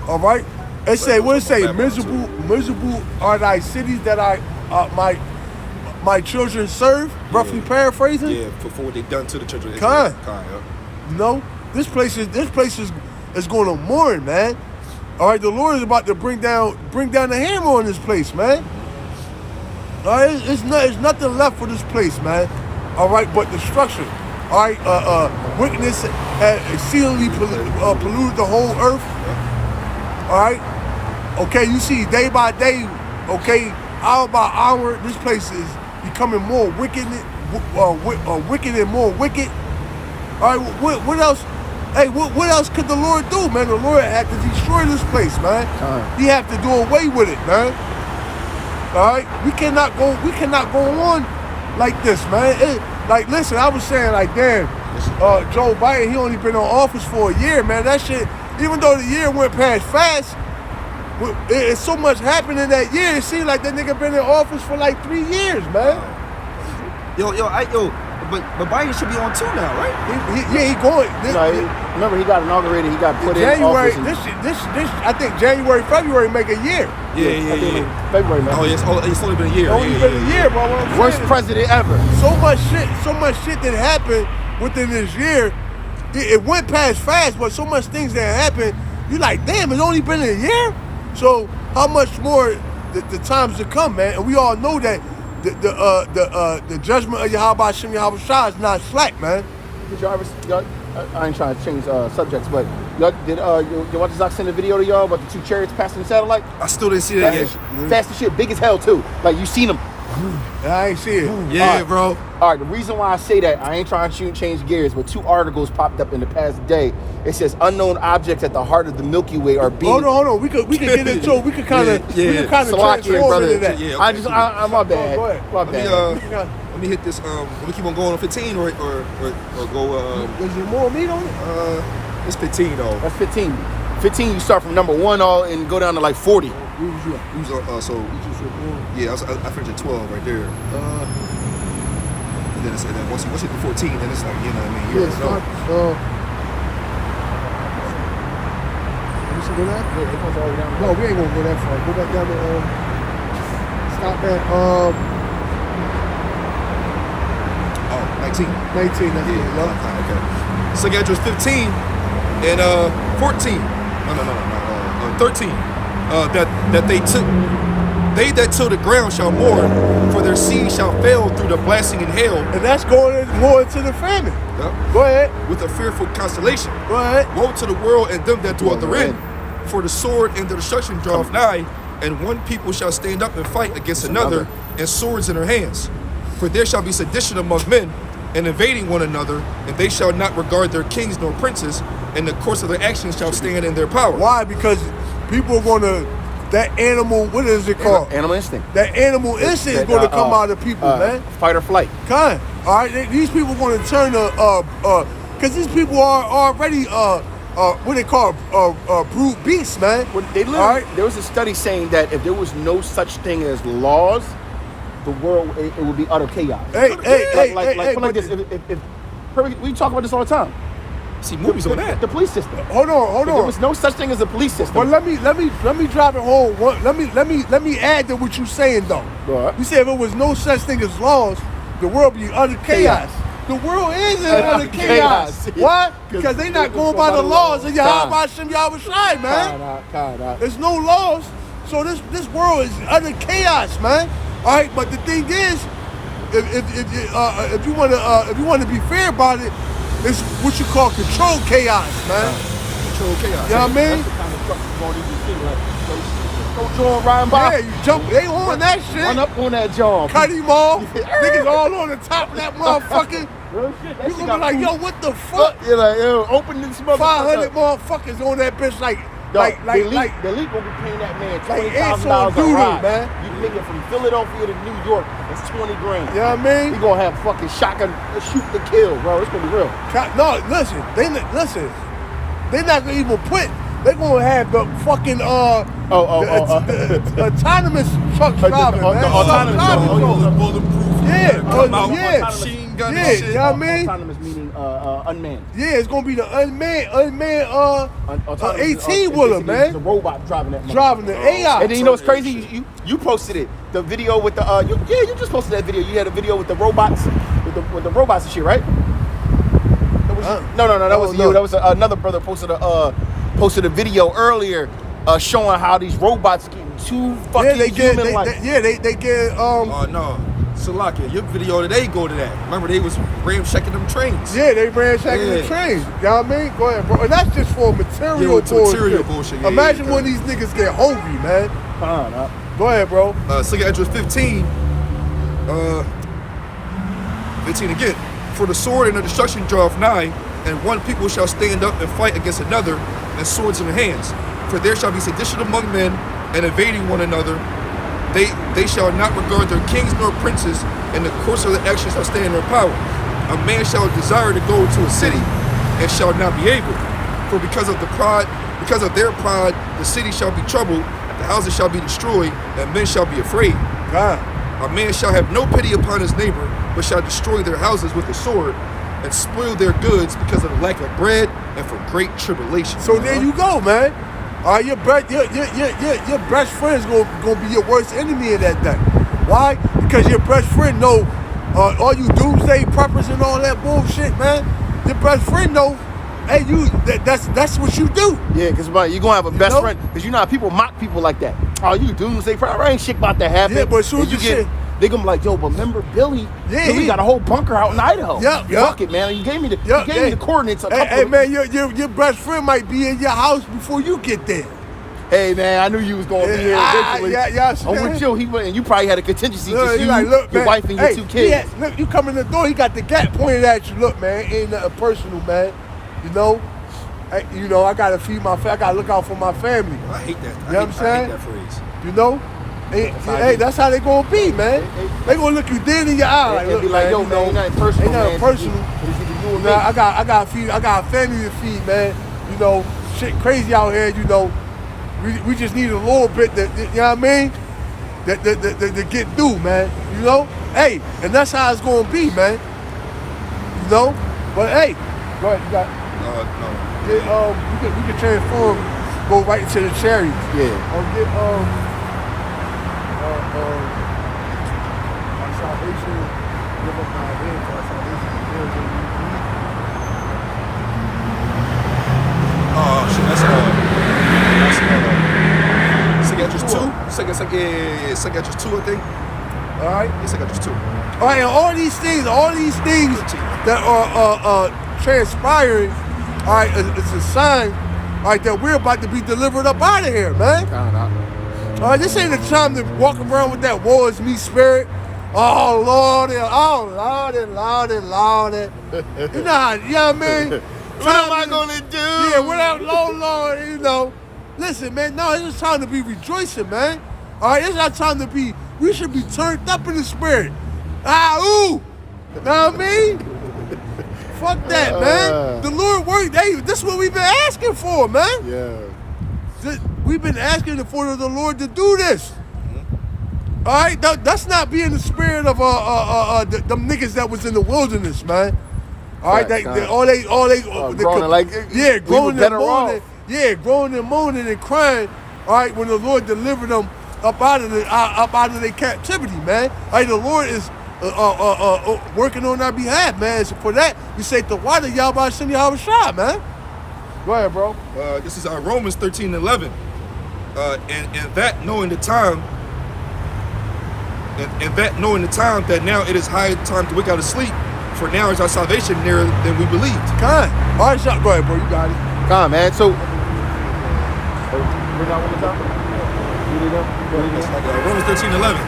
All right. It say, what it say? Miserable are thy cities that my children serve. Roughly paraphrasing. Yeah, for what they done to the children of Israel. Yeah. You know, this place is going to mourn, man. All right, the Lord is about to bring down the hammer on this place, man. All right, it's nothing left for this place, man. All right, but destruction. All right, wickedness has exceedingly polluted the whole earth. All right, okay, you see day by day, okay, hour by hour, this place is becoming more wicked and more wicked. All right, what else? Hey, what else could the Lord do, man? The Lord had to destroy this place, man. He had to do away with it, man. All right, we cannot go on like this, man. Like, listen, I was saying, like, damn, Joe Biden, he only been in office for a year, man. That shit, even though the year went past fast, it's so much happened in that year. It seems like that nigga been in office for like 3 years, man. But Biden should be on 2 now, right? He going. Remember, he got inaugurated. He got put January, in office. this. I think January, February make a year. Yeah. February, man. Oh, it's only been a year. Only been a year, bro. Worst president ever. So much shit that happened within this year. It went past fast, but so much things that happened. You like, damn, it's only been a year. So how much more the times to come, man? And we all know that the judgment of Yahweh Shem Yahweh Shah is not slack, man. Did y'all ever? I ain't trying to change subjects, but y'all did you watch Zach send a video to y'all about the 2 chariots passing the satellite? I still didn't see that yet. Fast as shit, big as hell too. Like you seen them. I ain't see it. Yeah, bro. All right, the reason why I say that, I ain't trying to change gears, but 2 articles popped up in the past day. It says unknown objects at the heart of the Milky Way are being. Hold on. We could get into it. We could kind of transform into that. Yeah, okay. I'm my bad. Go ahead. My bad. Let me hit this. Let me keep on going on 15 or go. Was there more meat on it? It's 15 though. That's 15. 15, you start from number 1 and go down to like 40. I finished at 12 right there. And then once you hit the 14, then it's like, you know what I mean? You already know. You should go that? Yeah, it goes all the way down. No, we ain't gonna go that far. Go back down to stop at 19. 19. That's it. Okay. Second address 15 and 14. No. 13. They that till the ground shall mourn, for their seed shall fail through the blasting and hail. And that's going more into the famine. Yep. Go ahead. With a fearful constellation. Go ahead. Woe to the world and them that dwell therein. For the sword and the destruction draweth nigh, and one people shall stand up and fight against another, and swords in their hands. For there shall be sedition among men, and invading one another, and they shall not regard their kings nor princes, and the course of their actions shall stand in their power. Why? Because people are gonna, that animal, what is it called? Animal instinct. That animal instinct is gonna come out of people, man. Fight or flight. Kind. All right, these people are gonna turn because these people are already what they call brute beasts, man. There was a study saying that if there was no such thing as laws, the world it would be utter chaos. Like this. We talk about this all the time. See movies on that. The police system. Hold on. There was no such thing as a police system. But let me drive it home. Let me add to what you're saying though. Right. You said if there was no such thing as laws, the world would be utter chaos. The world is in utter chaos. Why? Because they not going by the laws of Yahweh Shem Yahweh Shai, man. There's no laws, so this world is utter chaos, man. All right, but the thing is, if you want to be fair about it, it's what you call controlled chaos, man. Controlled chaos. You know what I mean? That's the kind of stuff you won't even see. Like, don't John riding by. Yeah, you jump. They on that shit. Run up on that John. Cut him off. Niggas all on the top of that motherfucker. Real shit. You gonna be like, yo, what the fuck? You're like, yo, open this motherfucker. 500 motherfuckers on that bitch like the elite gonna be paying that man $20,000 a ride, man. You can make it from Philadelphia to New York. It's $20 grand. You know what I mean? We gonna have fucking shotgun shoot to kill, bro. It's gonna be real. No, listen. They not gonna even put. They gonna have the fucking the autonomous truck driving, man. The autonomous bulletproof. Yeah, machine gun yeah. and shit. You know what I mean? Autonomous meaning unmanned. Yeah, it's gonna be the unmanned 18-wheeler, man. The robot driving that. Driving the AI. And then you know what's crazy? You posted it. The video with the you just posted that video. You had a video with the robots, with the robots and shit, right? No, that wasn't you. That was another brother posted a video earlier showing how these robots getting too fucking human-like. They get Oh no. Salakia, your video today go to that. Remember they was ramshacking them trains. Yeah, they ransacking the trains. You know what I mean? Go ahead, bro. And that's just for material bullshit. Imagine when these niggas get hungry, man. Go ahead, bro. Second address 15. 15 again. For the sword and the destruction draweth nigh, and one people shall stand up and fight against another, and swords in their hands. For there shall be sedition among men, and invading one another. They shall not regard their kings nor princes, and the course of the action shall stay in their power. A man shall desire to go to a city, and shall not be able. For because of their pride, the city shall be troubled, the houses shall be destroyed, and men shall be afraid. God. A man shall have no pity upon his neighbor, but shall destroy their houses with the sword, and spoil their goods because of the lack of bread and for great tribulation. So there you go, man. Your best friend's gonna be your worst enemy in that day. Why? Because your best friend know all you doomsday preppers and all that bullshit, man. Your best friend know, hey, that's what you do. Yeah, because you're gonna have a best friend. Because you know how people mock people like that. Oh, you doomsday prepper, ain't shit about to happen. Yeah, but as soon as you get, they gonna be like, yo, but remember Billy? Yeah, Billy got a whole bunker out in Idaho. Yep. Fuck it, man. You gave me the coordinates. Hey, man, your best friend might be in your house before you get there. Hey, man, I knew you was going to be here eventually. I'm with you. He went, and you probably had a contingency because you, like, look, your man, wife, and your 2 kids. Look, you come in the door, he got the gat pointed at you. Look, man, ain't nothing personal, man. You know, I gotta feed my family. I gotta look out for my family. I hate that. You know what I'm saying? I hate that phrase. You know? Hey, that's how they gonna be, man. They gonna look you dead in your eye, like, look, be like, yo, man, ain't nothing personal, man. Ain't nothing personal. Now, I got a family to feed, man. You know, shit crazy out here. You know, we just need a little bit. You know what I mean? To get through, man. You know? Hey, and that's how it's gonna be, man. You know? But hey, go ahead. You got. No. We can transform. Go right into the chariots. Yeah. Or get our salvation. Give up our head for our salvation. Oh shit, that's Psychiatrist 2. Psychiatrist 2, I think. All right. Yeah, Psychiatrist 2. All right, and all these things that are transpiring, all right, it's a sign, all right, that we're about to be delivered up out of here, man. All right, this ain't the time to walk around with that woe is me spirit. Oh, Lord, you know what I mean? What am I gonna do? Yeah, without Lord, you know. Listen, man, no, it's just time to be rejoicing, man. All right, it's not time to be, we should be turned up in the spirit. Ooh. Know what I mean? Fuck that, man. The Lord worked. Hey, this is what we've been asking for, man. Yeah. We've been asking for the Lord to do this. All right, that's not being the spirit of them niggas that was in the wilderness, man. All right, groaning and moaning. Yeah, groaning and moaning and crying. All right, when the Lord delivered them up out of their captivity, man. All right, the Lord is working on our behalf, man. So for that, we say the water Yahweh Shem Yahweh Shah, man. Go ahead, bro. This is Romans 13:11. And that knowing the time, that now it is high time to wake out of sleep, for now is our salvation nearer than we believed. All right, go ahead, bro. You got it. Man. So, Romans 13:11.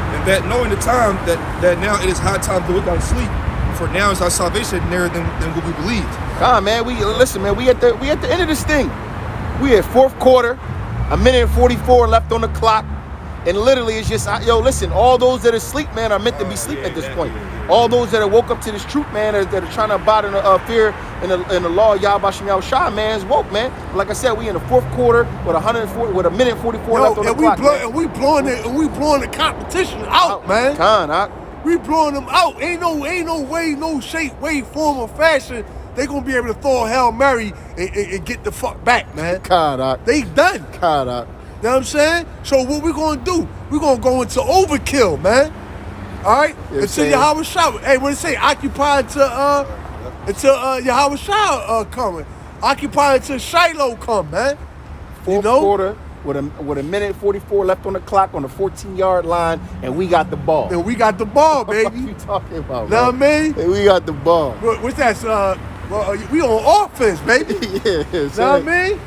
And that knowing the time, that now it is high time to wake out of sleep, for now is our salvation nearer than what we believed. Man. Listen, man. We at the end of this thing. We at fourth quarter, 1:44 left on the clock. And literally, it's just, listen, all those that are asleep, man, are meant to be asleep at this point. All those that are woke up to this truth, man, that are trying to abide in fear in the law of Yahweh Shem Yahweh Shah, man, is woke, man. Like I said, we in the fourth quarter with 1:44 left on the clock. We blowing the competition out, man. We blowing them out. Ain't no way, no shape, way, form, or fashion they gonna be able to throw a Hail Mary and get the fuck back, man. They done. You know what I'm saying? So what we gonna do? We gonna go into overkill, man. All right? Until Yahweh Shah. Hey, what it say? Occupy until Yahweh Shah coming. Occupy until Shiloh come, man. Fourth quarter with a 1:44 left on the clock on the 14-yard line, and we got the ball. And we got the ball, baby. What you talking about, know what I mean? And we got the ball. What's that? We on offense, baby. Yeah. Know what I mean?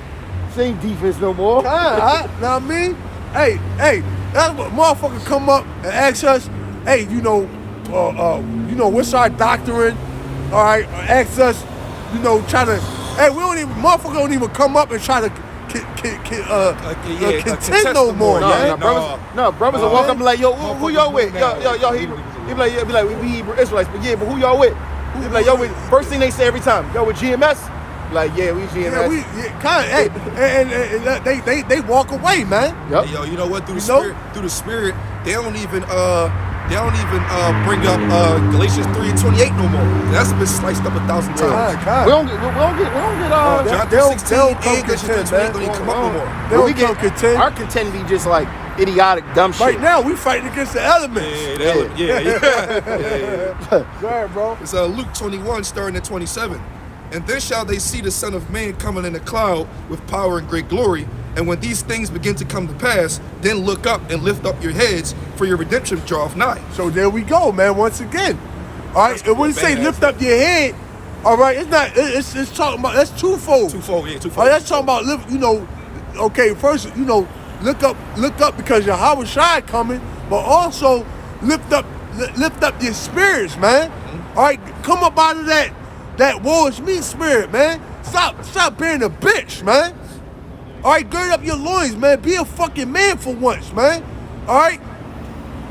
Same defense no more. Know what I mean? Hey, that's what motherfucker come up and ask us, hey, what's our doctrine? All right, ask us, try to, hey, motherfucker don't even come up and try to contend no more, man. Brothers will walk up and be like, yo, who y'all with? Yo, he be like, we Hebrew Israelites, but yeah, but who y'all with? He be like, yo, first thing they say every time, yo, with GMS? Like, yeah, we GMS. And they walk away, man. Yep. Hey, yo, you know what? Through the spirit, they don't even bring up Galatians 3:28 no more. That's been sliced up 1,000 times. We don't get John 3:16 and Galatians 3:28 don't even come up no more. They'll come contend. Our contend be just like idiotic, dumb shit. Right now, we fighting against the elements. Yeah. Go ahead, bro. It's Luke 21, starting at 27. And then shall they see the Son of Man coming in a cloud with power and great glory. And when these things begin to come to pass, then look up and lift up your heads, for your redemption draweth nigh. So there we go, man. Once again, all right. And when you say lift up your head, all right, it's not. It's talking about that's twofold. Twofold. All right, that's talking about lift. You know, okay. First, you know, look up because Yahweh Shai coming, but also lift up your spirits, man. Mm-hmm. All right, come up out of that woe is me spirit, man. Stop being a bitch, man. All right, gird up your loins, man. Be a fucking man for once, man. All right,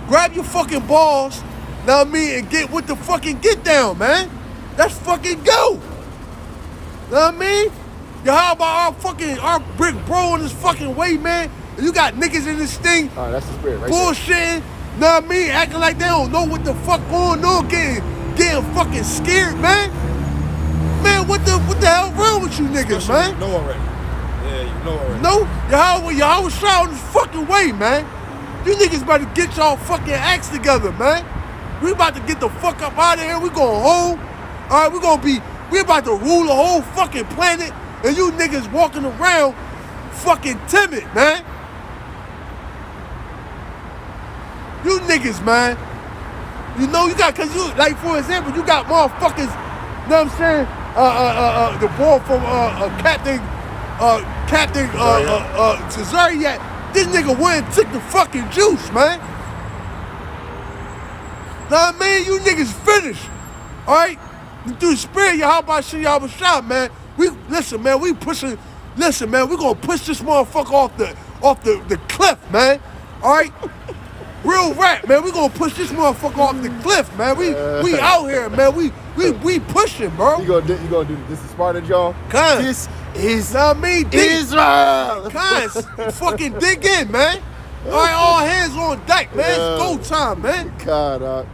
grab your fucking balls, know what I mean, and get with the fucking get down, man. Let's fucking go. Know what I mean? Yo, how about our brick bro in this fucking way, man? And you got niggas in this thing. All right, that's the spirit, right? Bullshitting, know what I mean? Acting like they don't know what the fuck going on, getting fucking scared, man. Man, what the hell wrong with you niggas, man? You know already. Yeah, you know already. No, y'all was shouting this fucking way, man. You niggas about to get y'all fucking acts together, man. We about to get the fuck up out of here. We going home. All right, we about to rule the whole fucking planet, and you niggas walking around fucking timid, man. You niggas, man. You know you got, cause you, like for example, you got motherfuckers, you know what I'm saying? The ball from Captain Cesariat. This nigga went and took the fucking juice, man. Know what I mean? You niggas finished. All right? Through the spirit, how about y'all was shot, man? Listen, man, we gonna push this motherfucker off the cliff, man. All right? Real rap, man. We gonna push this motherfucker off the cliff, man. We out here, man. We pushing, bro. You gonna do this is Sparta, John? This is know what I mean? Israel. Fucking dig in, man. All right, all hands on deck, man. It's go time, man. God,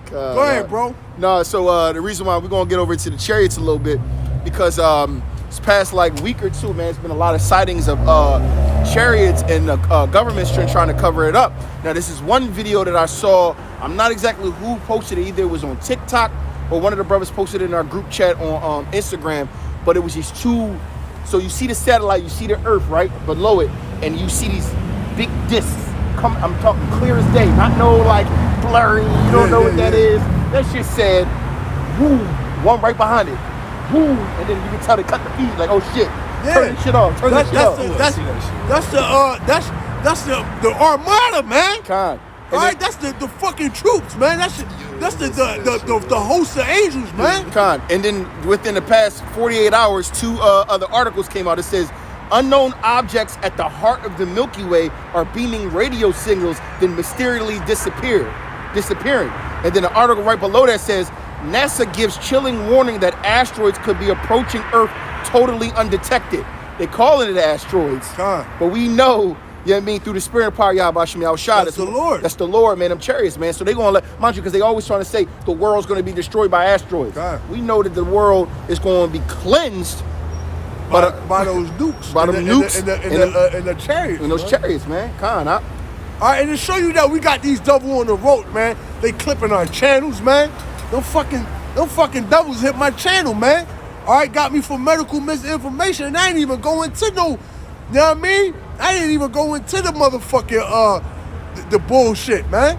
go ahead, bro. No, so the reason why we're gonna get over into the chariots a little bit, because this past like week or two, man, it's been a lot of sightings of chariots, and the government's trying to cover it up. Now, this is one video that I saw. I'm not exactly who posted it. Either it was on TikTok or one of the brothers posted it in our group chat on Instagram. But it was these two. So you see the satellite, you see the Earth right below it, and you see these big discs. I'm talking clear as day, not no like blurry. You don't know what that is. That shit said, "Woo!" One right behind it, "Woo!" And then you can tell they cut the feed. Like, oh shit, turn this shit off. Turn this shit off. That's the Armada, man. Con. All right, that's the fucking troops, man. That's the host of angels, man. Con. And then within the past 48 hours, two other articles came out. It says, unknown objects at the heart of the Milky Way are beaming radio signals, then mysteriously disappearing. And then an article right below that says, NASA gives chilling warning that asteroids could be approaching Earth totally undetected. They're calling it asteroids. God. But we know, you know what I mean, through the spirit of power, Yahweh Shem Yahushua. That's the Lord. That's the Lord, man. Them chariots, man. So they're going to let, mind you, because they always trying to say the world's going to be destroyed by asteroids. God. We know that the world is going to be cleansed by those nukes. By them nukes. And the chariots. And those chariots, man. Con, huh? All right, and to show you that we got these devils on the rope, man. They clipping our channels, man. Them fucking devils hit my channel, man. All right, got me for medical misinformation, and I ain't even go into no, you know what I mean? I didn't even go into the motherfucking, the bullshit, man.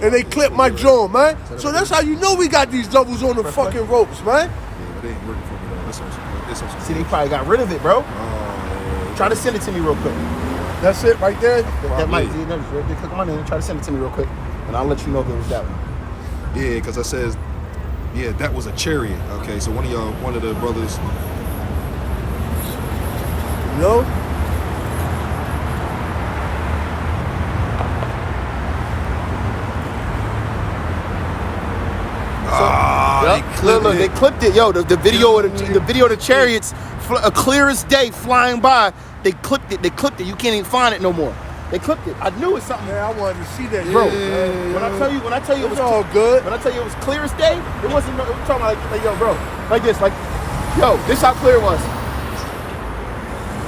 And they clipped my jaw, man. So that's how you know we got these devils on the fucking ropes, man. Yeah, but they ain't working for me, though. See, they probably got rid of it, bro. Try to send it to me real quick. That's it right there? That might be right there. Click on it and try to send it to me real quick. And I'll let you know if it was that one. Yeah, because I says, yeah, that was a chariot. Okay, so one of the brothers. No? They clipped Look, it. they clipped it. Yo, the video of the video of the chariots, clear as day, flying by. They clipped it. They clipped it. You can't even find it no more. They clipped it. I knew it was something. Man, I wanted to see that, Bro, man. when I tell you it was all good. When I tell you it was clear as day, it wasn't. It was talking like yo, bro, like this, like, yo, this how clear it was.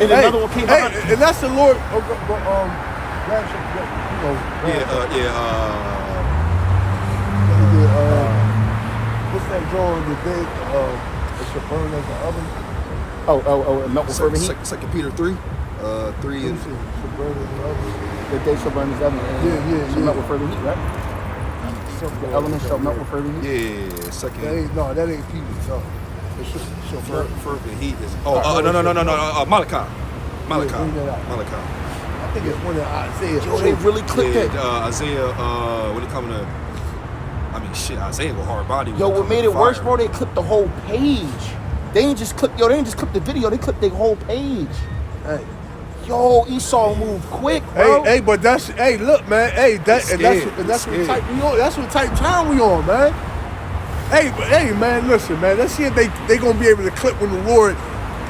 And another one came behind. And that's the Lord. What's that drawing? The day it should burn as an oven. Oh, melt with fervent heat. 2 Peter 3, 3 and Should burn as an oven. The day shall burn as oven. Yeah. Melt with fervent heat, right? The elements shall melt with fervent heat. yeah, second. That ain't Peter. No. It should burn. Fervent heat is. No. Malachi. bring that out. Malachi. I think it's one of Isaiah. Yo, they really clipped Yeah, it. Isaiah. When it coming to, I mean, shit. Isaiah with hard body. Yo, what made it worse, bro? They clipped the whole page. They didn't just clip. They didn't just clip the video. They clipped the whole page. Hey. Yo, Esau moved quick, bro. Hey, but look, man. Hey, that's what type we on. That's what type time we on, man. Hey, man, listen, man. Let's see if they gonna be able to clip when the Lord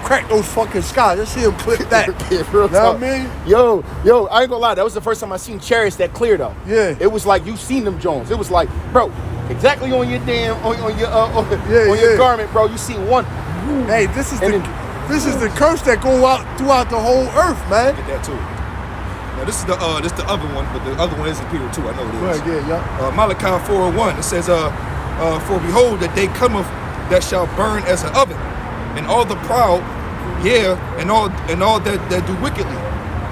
crack those fucking skies. Let's see him clip that. Yeah, real Know what I talk. mean? Yo, I ain't gonna lie. That was the first time I seen chariots that clear though. Yeah. It was like you seen them Jones. It was like, bro, exactly on your damn on your garment, bro. You see one. Hey, this is And the curse that go out throughout the whole earth, man. Get that too. Now this is the other one, but the other one isn't Peter too. I know it is. Right, yeah. Malachi 4:1. It says, "For behold, the day cometh that shall burn as an oven, and all the proud, and all that do wickedly,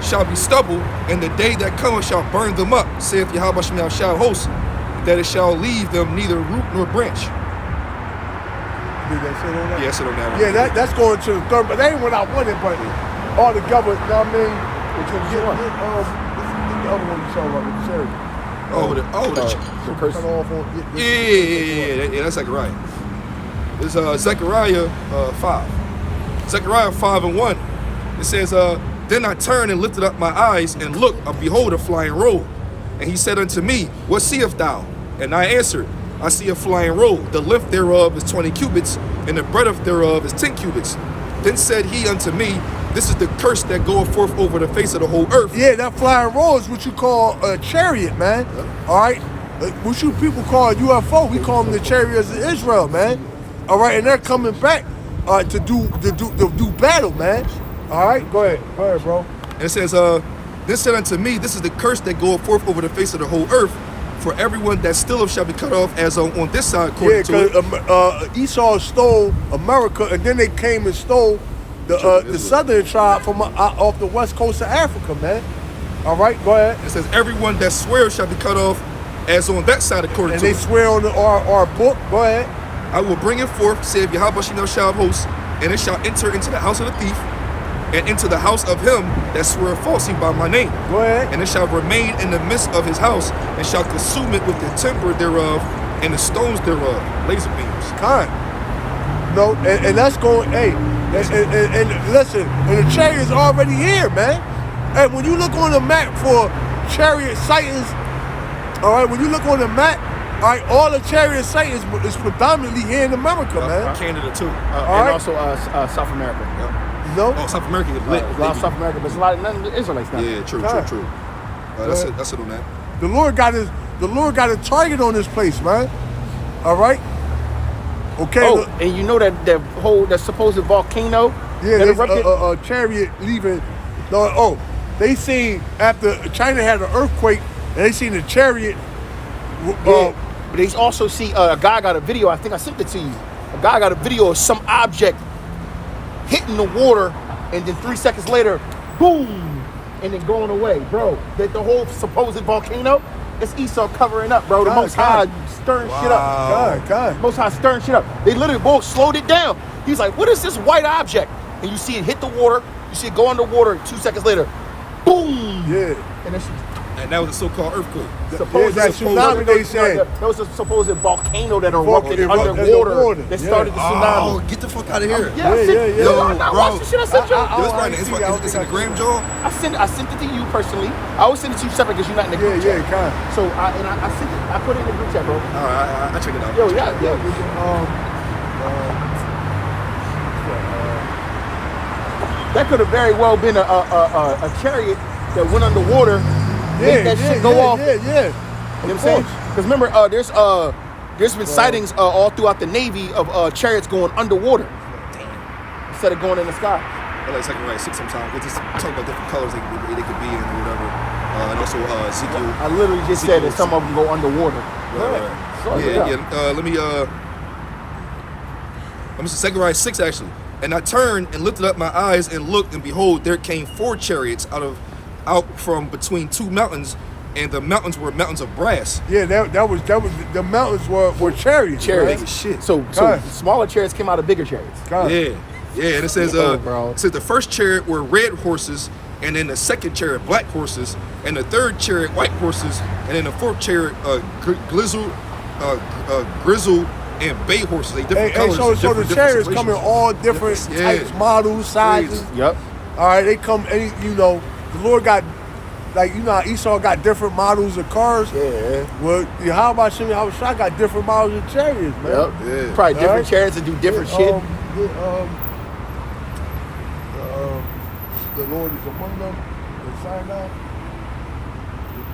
shall be stubble, and the day that cometh shall burn them up, saith Yahweh Shemel shall host, that it shall leave them neither root nor branch." Did that say on that? Yeah, I said on that one. Yeah, that's going to the third, but that ain't what I wanted, but all together, you know what I mean? This is the other one you saw about with the cherry. the curse. Cut off on, Yeah, that's Zechariah. It's Zechariah 5. Zechariah 5:1. It says, "Then I turned and lifted up my eyes and looked, and behold, a flying roll. And he said unto me, What seest thou? And I answered, I see a flying roll. The length thereof is 20 cubits, and the breadth thereof is 10 cubits. Then said he unto me, This is the curse that goeth forth over the face of the whole earth." Yeah, that flying roll is what you call a chariot, man. All right? What you people call a UFO, we call them the chariots of Israel, man. All right, and they're coming back to do battle, man. All right, go ahead, bro. And it says, Then said unto me, This is the curse that goeth forth over the face of the whole earth. For everyone that stilleth shall be cut off, as on this side, according to it. Because Esau stole America, and then they came and stole the southern tribe from off the west coast of Africa, man. All right, go ahead. It says, Everyone that swears shall be cut off, as on that side, according And to they it. swear on our book. Go ahead. I will bring it forth, saith Yahweh Shemel shall host, and it shall enter into the house of the thief, and into the house of him that swear falsely by my name. Go ahead. And it shall remain in the midst of his house, and shall consume it with the timber thereof, and the stones thereof, laser beams. Kind. No, and that's going, hey, and listen, and the chariot's already here, man. And when you look on the map for chariot sightings, all right, when you look on the map, all right, all the chariot sightings is predominantly here in America, man. Canada too. And right. also South America. You know? Oh, South America is lit. A lot of South America, but there's a lot of Israelites now. Yeah, true. That's it on that. The Lord got a target on this place, man. All right. Okay. Oh, and you know that supposed volcano Yeah, that there's erupted? a chariot leaving. No, they seen after China had an earthquake, and they seen the chariot. Yeah. But they also see a guy got a video. I think I sent it to you. A guy got a video of some object hitting the water, and then 3 seconds later, boom, and then going away, bro. That the whole supposed volcano, it's Esau covering up, bro. The Most High stirring shit up. God. Most High stirring shit up. They literally both slowed it down. He's like, "What is this white object?" And you see it hit the water. You see it go underwater. 2 seconds later, boom. Yeah. And it's And that was a so-called earthquake. Supposed that tsunami they said. There was a supposed volcano that erupted Erupted underwater that yeah. started the tsunami. Oh, get the fuck out of here. Yeah, Yeah. I'm not Bro. watching the shit I sent you. It's in the gram jaw. I sent it to you personally. I always send it to you separate because you're not in the group chat. kind. So I sent it. I put it in the group chat, bro. All right, I check it out. Yo, yeah. That could have very well been a chariot that went underwater, made that shit go off. Yeah. You know what I'm saying? Because remember, there's been sightings all throughout the Navy of chariots going underwater instead of going in the sky. I like second right 6 sometimes. They just talk about different colors they could be in or whatever. And also Ezekiel. I literally just said that some of them go underwater. Right. Yeah. Let me say second right 6 actually. And I turned and lifted up my eyes and looked, and behold, there came 4 chariots out from between 2 mountains, and the mountains were mountains of brass. Yeah, that was the mountains were chariots. Chariots. Man. Shit. So smaller chariots came out of bigger chariots. God. Yeah. And it says, bro. it says the first chariot were red horses, and then the second chariot black horses, and the third chariot white horses, and then the fourth chariot grizzle and bay horses. They different colors. So the chariots come in all different types, models, sizes. Yep. All right, they come. The Lord got, like, you know, how Esau got different models of cars. Yeah. Well, how about Shimmy? I got different models of chariots, man. Yep. Yeah. Probably different chariots that do different shit. The Lord is among them. The Sinai.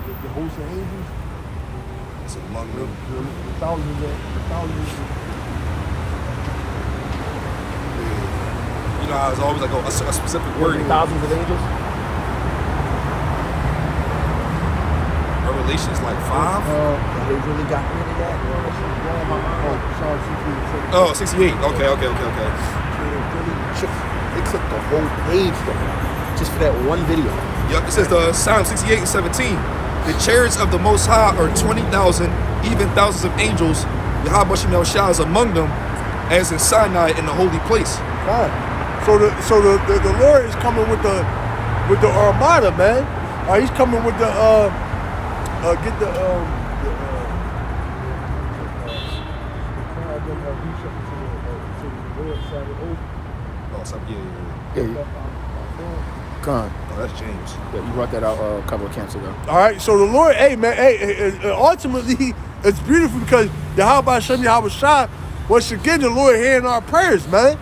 The host of angels. It's among them. The thousands of. You know how it's always like a specific word. Thousands of angels. Revelations like 5. They really got rid of that. Oh, 68. Okay. They took the whole page though, just for that one video. Yep, it says the Psalm 68 and 17. The chariots of the Most High are 20,000, even thousands of angels. Yahweh Shemel Shah is among them, as in Sinai in the holy place. God. So the Lord is coming with the armada, man. He's coming with the Oh, so, yeah. Gone. Oh, that's James. Yeah, you brought that out a couple of camps ago. All right, so the Lord, ultimately, it's beautiful because Yahweh Hashem, Yahweh Shai, once again, the Lord hearing our prayers, man.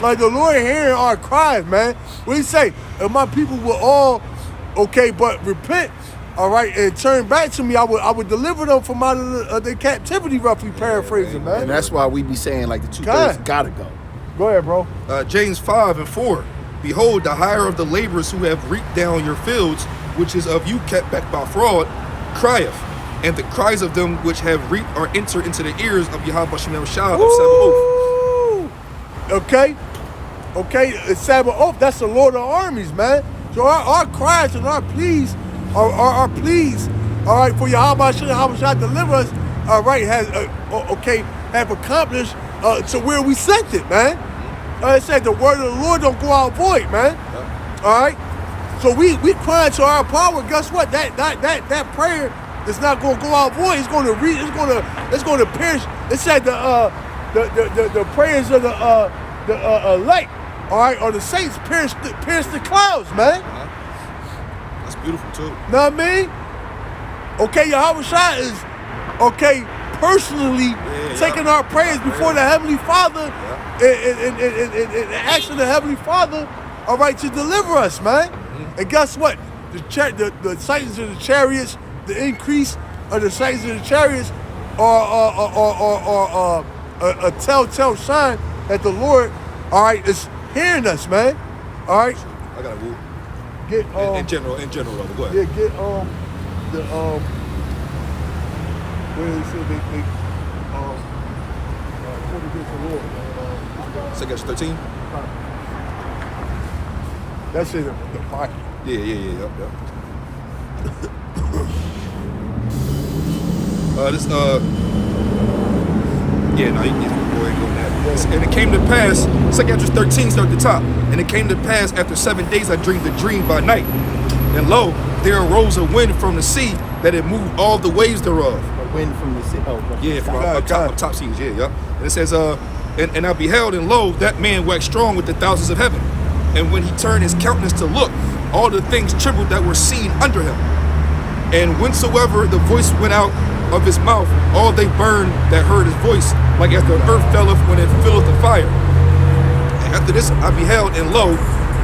Like, the Lord hearing our cries, man. What do you say? If my people will all, but repent, all right, and turn back to me, I would deliver them from out of their captivity, roughly paraphrasing, man. And that's why we be saying, like, the 2/3 gotta go. Go ahead, bro. James 5 and 4. Behold, the hire of the laborers who have reaped down your fields, which is of you kept back by fraud, crieth. And the cries of them which have reaped are entered into the ears of Yahweh Shemel Shah of Sabaoth. Okay, it's Sabaoth. That's the Lord of armies, man. So our cries and our pleas are pleas, all right, for Yahweh Shah deliver us, all right, have accomplished to where we sent it, man. It said the word of the Lord don't go out void, man. All right, so we crying to our power. Guess what? That prayer is not going to go out void. It's going to reach. It's going to pierce. It said the prayers of the elect, all right, or the saints pierce the clouds, man. That's beautiful too. Know what I mean? Okay, Yahweh Shai is personally taking our prayers before the Heavenly Father and asking the Heavenly Father, all right, to deliver us, man. And guess what? The sightings of the chariots, the increase of the sightings of the chariots are a telltale sign that the Lord, all right, is hearing us, man. All right. I got a woo. Get in general, go ahead. Yeah, get the where they say they fought against the Lord. 2 13. That's in the pocket. Yeah. Yep. You can go ahead and go with that. And it came to pass, 2 13 start at the top. And it came to pass after 7 days I dreamed a dream by night. And lo, there arose a wind from the sea that it moved all the waves thereof. A wind from the sea. Oh, Yeah, from God, up top seas, yeah. And it says, and I beheld, and lo, that man waxed strong with the thousands of heaven. And when he turned his countenance to look, all the things trembled that were seen under him. And whensoever the voice went out of his mouth, all they burned that heard his voice, like as the earth felleth when it filleth the fire. And after this I beheld, and lo,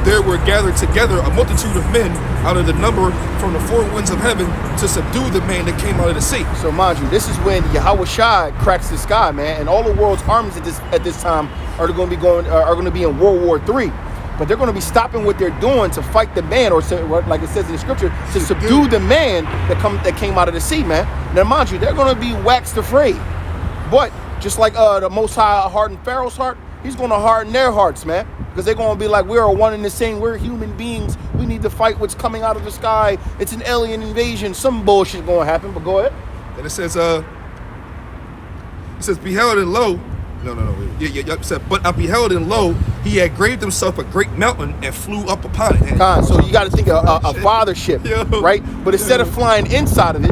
there were gathered together a multitude of men out of the number from the four winds of heaven to subdue the man that came out of the sea. So mind you, this is when Yahweh Shai cracks the sky, man, and all the world's armies at this time are going to be in World War III. But they're going to be stopping what they're doing to fight the man, or like it says in the scripture, to subdue the man that came out of the sea, man. Now, mind you, they're going to be waxed afraid. But just like the Most High hardened Pharaoh's heart, he's going to harden their hearts, man. Because they're going to be like, we're one and the same. We're human beings. We need to fight what's coming out of the sky. It's an alien invasion. Some bullshit going to happen. But go ahead. And it says, beheld and lo, it said, but I beheld and lo, he had graved himself a great mountain and flew up upon it. So you got to think of a fathership, right? But instead of flying inside of it,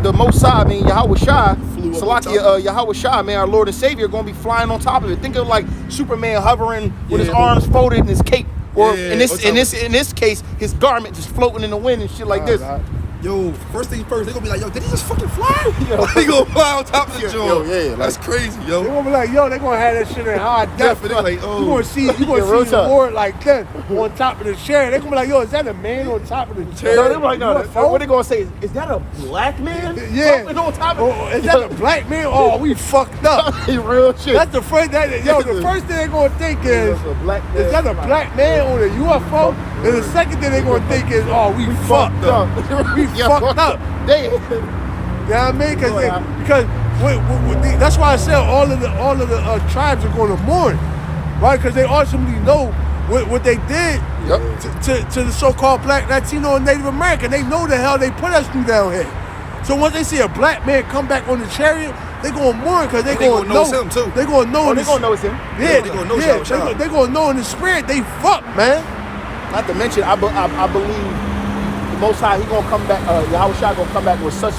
the Most High, Yahweh Shai, Salakia, Yahweh Shai, our Lord and Savior, going to be flying on top of it. Think of like Superman hovering with his arms folded in his cape, or in this case, his garment just floating in the wind and shit like this. God. Yo, first thing first, they gonna be like, yo, did he just fucking fly? They gonna fly on top of the joint. That's crazy, yo. They gonna be like, yo, they gonna have that shit in high def. Like, oh. You gonna see the Lord like that on top of the chair. They gonna be like, yo, is that a man on top of the chair? No, they be like, no. What they gonna say is that a black man? Yeah. On top of it? Is that a black man? Oh, we fucked up. Real shit. That's the first thing. The first thing they gonna think is that a black man on a UFO? And the second thing they gonna think is, oh, we fucked up. We fucked up. Damn. You know what I mean? Because that's why I said all of the tribes are going to mourn, right? Because they ultimately know what they did to the so-called Black, Latino, and Native American. They know the hell they put us through down here. So once they see a black man come back on the chariot, they gonna mourn because they gonna know it's him too. They gonna know it's him. Yeah, they gonna know they gonna know in the spirit they fucked, man. Not to mention, I believe the Most High, he gonna come back. Yahweh Shai gonna come back with such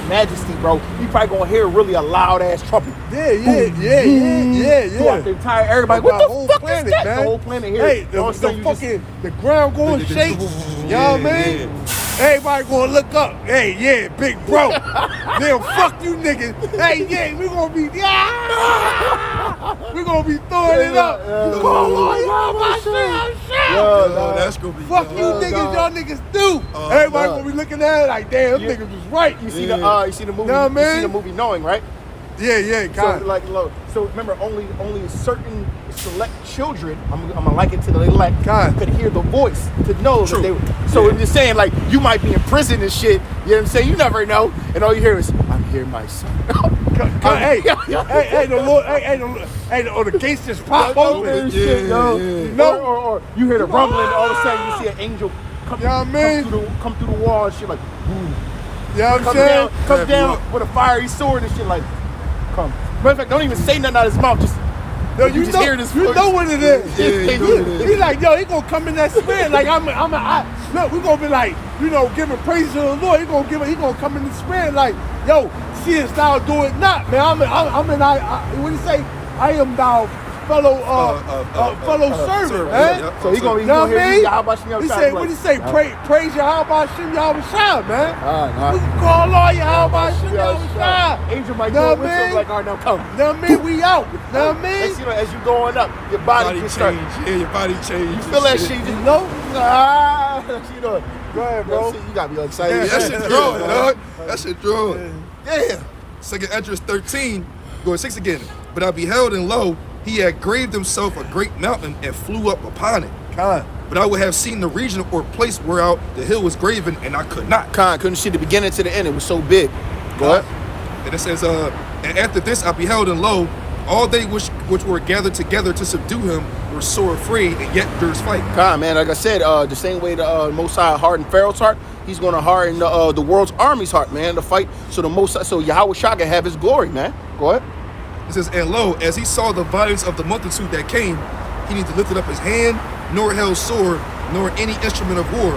majesty, bro. He probably gonna hear really a loud ass trumpet. Yeah. Throughout the entire everybody. What the fuck planet, is that? man. The whole planet here. Hey, the ground going to shake. You know what I mean? Everybody gonna look up. Hey, yeah, big bro. Then fuck you niggas. Hey, yeah, we gonna be we gonna be throwing it up. That's gonna be fuck you niggas, y'all niggas do. Everybody gonna be looking at it like, damn, them niggas was right. You see the movie? Know what I mean? You see the movie Knowing, right? Yeah, kind of. So remember, only certain select children, I'm gonna like it to the elect, could hear the voice to know that they were. So if you're saying like you might be in prison and shit, you know what I'm saying? You never know, and all you hear is, "I'm here, my son." Hey, the Lord, the gates just pop open. Or you hear the rumbling, all of a sudden you see an angel come through the wall and shit like, boom. You know what I'm saying? Come down with a fiery sword and shit like, come. Matter of fact, don't even say nothing out of his mouth. Just hear this voice. You know what it is. He's like, yo, he gonna come in that spirit. Like look, we gonna be like, giving praise to the Lord. He gonna come in the spirit like, yo, seest thou do it not, man. What do you say? I am thou fellow servant, man. So he gonna hear Yahweh Shem. He say, what do you say? Praise Yahweh Shem, Yahweh Shai, man. We can call on Yahweh Shem, Yahweh Shai. Angel might go with him like, all right, now come. Know what I mean? We out. Know what I mean? As you going up, your body can start. Yeah, your body change. You feel that shit, you know? Go ahead, bro. You gotta be excited. Yeah, that shit drawing, dog. That shit drawing. Yeah. 2nd Esdras 13, going 6 again. But I beheld and lo, he had graved himself a great mountain and flew up upon it. But I would have seen the region or place whereout the hill was graven, and I could not. Couldn't see the beginning to the end. It was so big. Go ahead. And it says, and after this I beheld and lo, all they which were gathered together to subdue him were sore afraid, and yet durst fight. Man, like I said, the same way the Most High hardened Pharaoh's heart, he's gonna harden the world's army's heart, man, to fight. So Yahweh Shai can have his glory, man. Go ahead. It says, and lo, as he saw the violence of the multitude that came, he neither lifted up his hand, nor held sword, nor any instrument of war.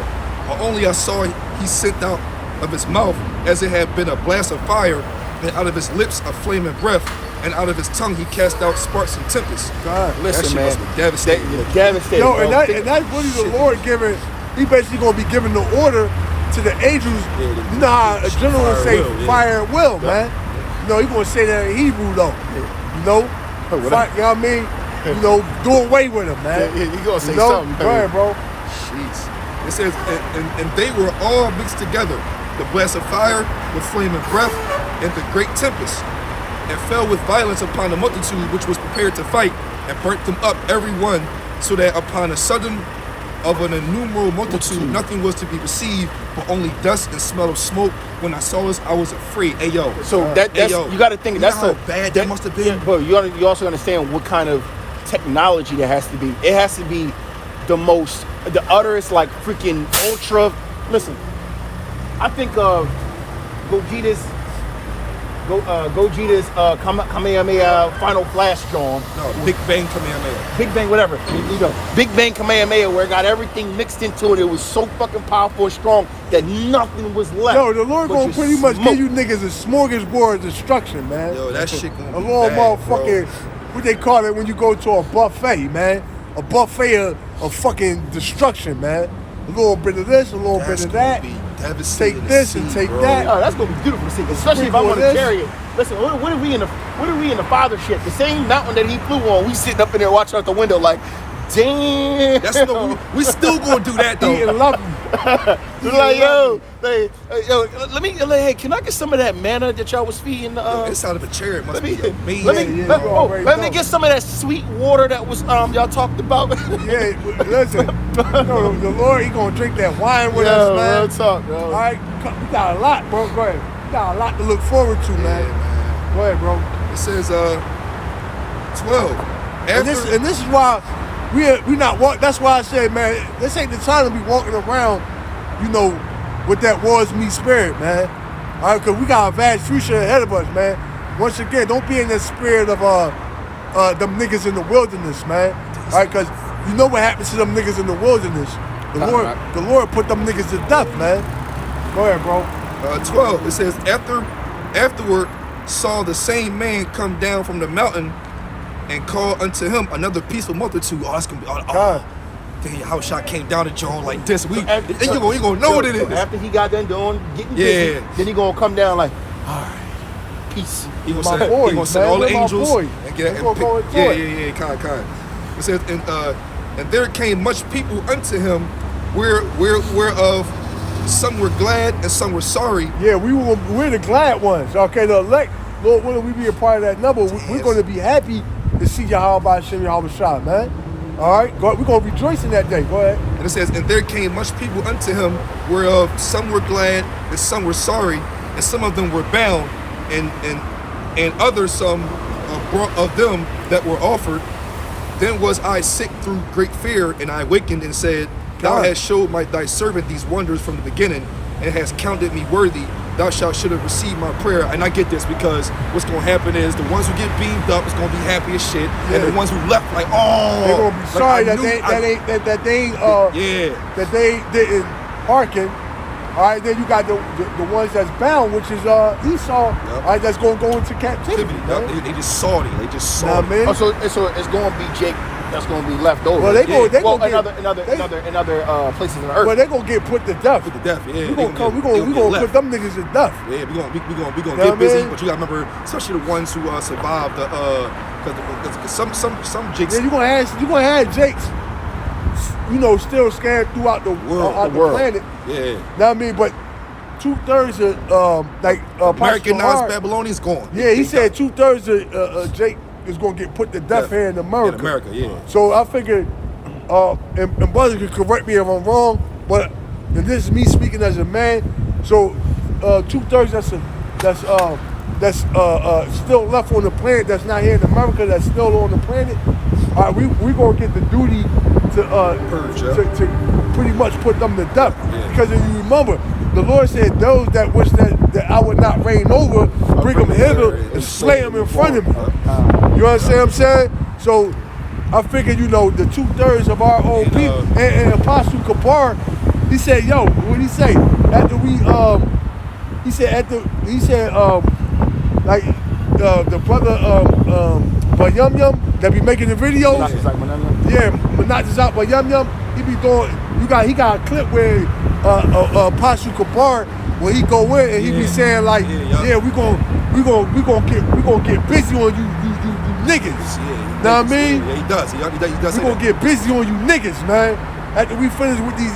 Or only I saw he sent out of his mouth as it had been a blast of fire, and out of his lips a flaming breath, and out of his tongue he cast out sparks and tempests. God, That Listen, shit man. must be devastating. Devastating. yo, bro. and Think- that's really the Lord giving. He basically gonna be giving the order to the angels. Yeah, You know how a general fire will say will, yeah. fire and will, man. You know, he gonna say that in Hebrew though. You know, what Fire, you know what I mean? You know, do away with him, man. Yeah, he gonna say you know? something. Go ahead, bro. Jeez. It says, and they were all mixed together, the blast of fire, the flaming breath, and the great tempest, and fell with violence upon the multitude which was prepared to fight, and burnt them up every one, so that upon a sudden of an innumerable multitude nothing was to be received, but only dust and smell of smoke. When I saw this, I was afraid. Hey yo. So that's yo, you got to think you that's know how bad that must have been. Yeah, but you also understand what kind of technology that has to be. It has to be the utterest, like freaking ultra. Listen, I think of Gogeta's Kamehameha Final Flash John. No, Big Bang Kamehameha. Big Bang, whatever. You know, Big Bang Kamehameha, where it got everything mixed into it. It was so fucking powerful and strong that nothing was left. Yo, the Lord but gonna just pretty much smoke. give you niggas a smorgasbord of destruction, man. Yo, that shit gonna A be little bad, motherfucking, what they call it when you go to a buffet, man. A buffet of fucking destruction, man. A little bit of this, a little That's bit of gonna that. be devastating Take this to and see, take bro. that. Oh, that's gonna be beautiful to see, especially if I'm on a this. chariot. Listen, what are we in the fathership? The same mountain that he flew on. We sitting up in there watching out the window, like, damn. That's what we still gonna do that though. Eating love. We're like, yo, hey, can I get some of that manna that y'all was feeding? Inside of a chair, it must Let me, be amazing. let you already me know. get some of that sweet water that was y'all talked about. Yeah, listen. No, the Lord, he gonna drink that wine with us, man. real talk, yo. All right, we got a lot, bro. Go ahead. We got a lot to look forward to, man. Go ahead, bro. It says 12. And this is why we not walk. That's why I say, man, this ain't the time to be walking around, you know, with that wars me spirit, man. All right, because we got a vast future ahead of us, man. Once again, don't be in the spirit of them niggas in the wilderness, man. All right, because you know what happens to them niggas in the wilderness. The Lord put them niggas to death, man. Go ahead, bro. 12. It says afterward saw the same man come down from the mountain and call unto him another peaceful multitude. Oh, that's gonna be God. dang, how shot came down to John like this. You after- gonna know what it is. After he got done getting busy, Yeah. then he gonna come down like, all right, peace. He gonna My send, boys, he gonna send man. all the They're my angels boys. and get We're and gonna go pick, into yeah, it. kind. It says and there came much people unto him, whereof some were glad and some were sorry. Yeah, we're the glad ones. Okay, the elect, Lord, will we be a part of that number? We're going to be happy to see Yahweh Hashem Yahweh Shah, man. All right, we're going to rejoice in that day. Go ahead. And it says, and there came much people unto him, whereof some were glad and some were sorry, and some of them were bound, and others some brought of them that were offered. Then was I sick through great fear, and I awakened and said, Thou God. hast showed thy servant these wonders from the beginning, and hast counted me worthy. Thou should have received my prayer. And I get this because what's going to happen is the ones who get beamed up is going to be happy as shit, and the ones who left like, oh, They're going to be like, sorry I that knew- they didn't hearken. All right, then you got the ones that's bound, which is Esau. All right, that's going to go into captivity. man. They just salty. They just Nah, salty. man. Oh, so it's going to be Jake that's going to be left over. Well, they go another places on earth. Well, they're going to get put to death. Put to death, yeah. We're going to put them niggas to death. Yeah, we gonna Know get what I busy, mean? but you gotta remember, especially the ones who survived the cause some jigs. Yeah, you're gonna have Jakes, you know, still scattered throughout the World. the planet. Yeah, Know what I mean? But 2/3 of Americanized Apostle Babylonians gone. yeah, he said 2/3 of Jake is gonna get put to death here in America. In America, yeah. So I figured, and brothers can correct me if I'm wrong, but and this is me speaking as a man. So 2/3 that's still left on the planet, that's not here in America, that's still on the planet. All right, we gonna get the duty to Purge, yeah. to pretty much put them to death. Yeah. Because if you remember, the Lord said, "Those that wish that I would not reign over, bring them hither and slay them in front of me." You understand what I'm saying? So I figured, you know, the 2/3 of our own And, people and Apostle Kabar, He said, yo, what he say? After we like the brother but Yum Yum that be making the videos. Yeah, but not just out, but Yum Yum. He be doing. He got a clip where Pashu Kabar, where he go in and he be saying like, we gonna get busy on you niggas. Know what I mean? Yeah, he does. He does. We gonna get busy on you niggas, man. After we finish with these,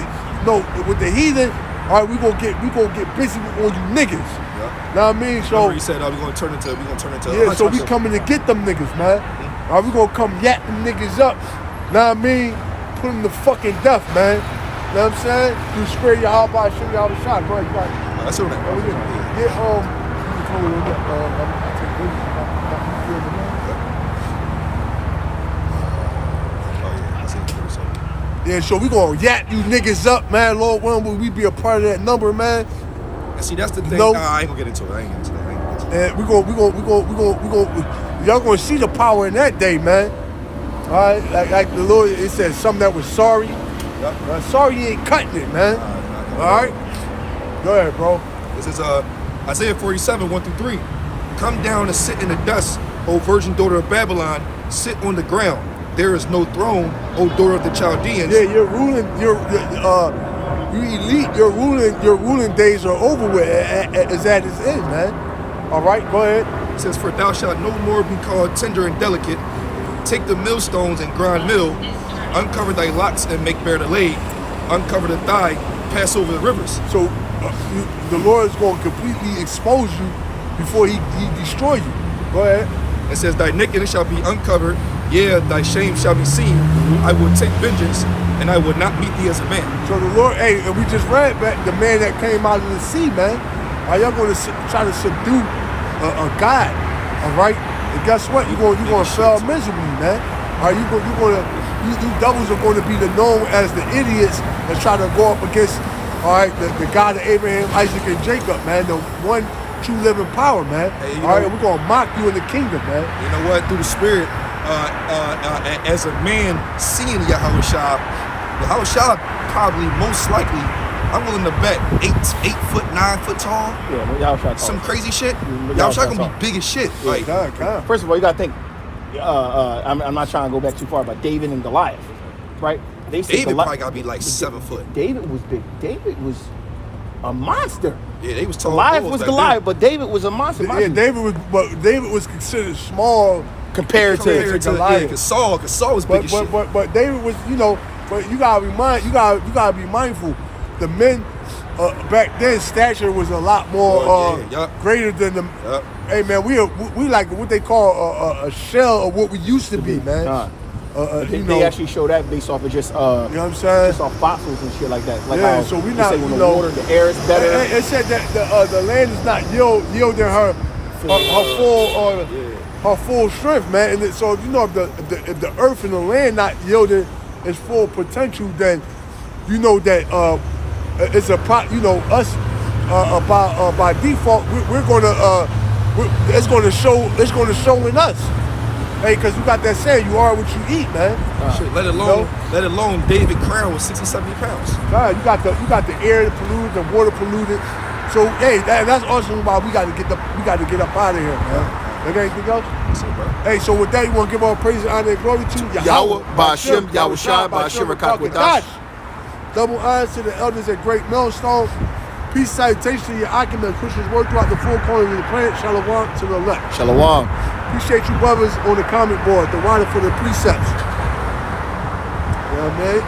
with the heathen, all right, we gonna get busy on you niggas. Know what I mean? So he said, we gonna turn into. Yeah, so we coming to get them niggas, man. All right, we gonna come yak them niggas up. Know what I mean? Put them to fucking death, man. Know what I'm saying? You swear your how about shit, y'all the shot. Go ahead, you got it. That's all right. You can tell me that. Yeah, so we gonna yak you niggas up, man. Lord willing, will we be a part of that number, man? And see, that's the thing. No. I ain't gonna get into it. And we gonna y'all gonna see the power in that day, man. All right, like the Lord, it says something that was sorry. Sorry you ain't cutting it, man. All right, go ahead, bro. This is Isaiah 47, 1-3. Come down and sit in the dust, O virgin daughter of Babylon. Sit on the ground. There is no throne, O daughter of the Chaldeans. Yeah, you're ruling. You elite. Your ruling days are over with. As that is, man. All right, go ahead. It says, for thou shalt no more be called tender and delicate. Take the millstones and grind mill. Uncover thy locks and make bare the leg. Uncover the thigh. Pass over the rivers. So the Lord is going to completely expose you before he destroy you. Go ahead. It says, thy nakedness shall be uncovered. Yeah, thy shame shall be seen. I will take vengeance, and I will not meet thee as a man. So the Lord, and we just read back the man that came out of the sea, man. Are y'all going to try to subdue a God? All right. And guess what? You're going to fail miserably, man. Are you devils are going to be known as the idiots that try to go up against, all right, the God of Abraham, Isaac, and Jacob, man. The one true living power, man. Hey, all right, we're going to mock you in the kingdom, man. You know what? Through the Spirit, as a man seeing Yahushua, probably most likely, I'm willing to bet 8 foot, 9 foot tall. Yeah, Yahushua some crazy shit. Yahushua gonna be big as shit. Yeah, like, God. First of all, you gotta think. I'm not trying to go back too far, but David and Goliath, right? They say David probably gotta be like 7 foot. David was big. David was a monster. Yeah, they was tall. Goliath was Goliath, but David was a monster. Yeah, David was considered small compared to Goliath. Yeah, cause Saul was big as shit. But David was, but you gotta be mindful. The men back then, stature was a lot more greater than the. Hey man, we like what they call a shell of what we used to be, man. They actually show that based off of just you know what I'm saying? Just off fossils and shit like that. Like yeah, so we not say when the water, the air is better. It said that the land is not yielding her full strength, man. And so if the earth and the land not yielding its full potential, then you know that it's us by default we're gonna it's gonna show in us. Hey, because you got that saying, you are what you eat, man. Shit, let alone David Crown was 60, 70 pounds. God, you got the air polluted, the water polluted. So hey, that's also why we got to get up out of here, man. You got anything else? Hey, so with that, you want to give all praise, honor, and glory to Yahweh, Ba'Shem, Yahushua, Ba'Shem, Rakakwadash. Double honors to the elders at Great Millstone. Peace, salutation to your Akim and Christians work throughout the four corners of the planet. Shalom to the left. Shalom. Appreciate you brothers on the comment board, the writer for the precepts. You know what I mean?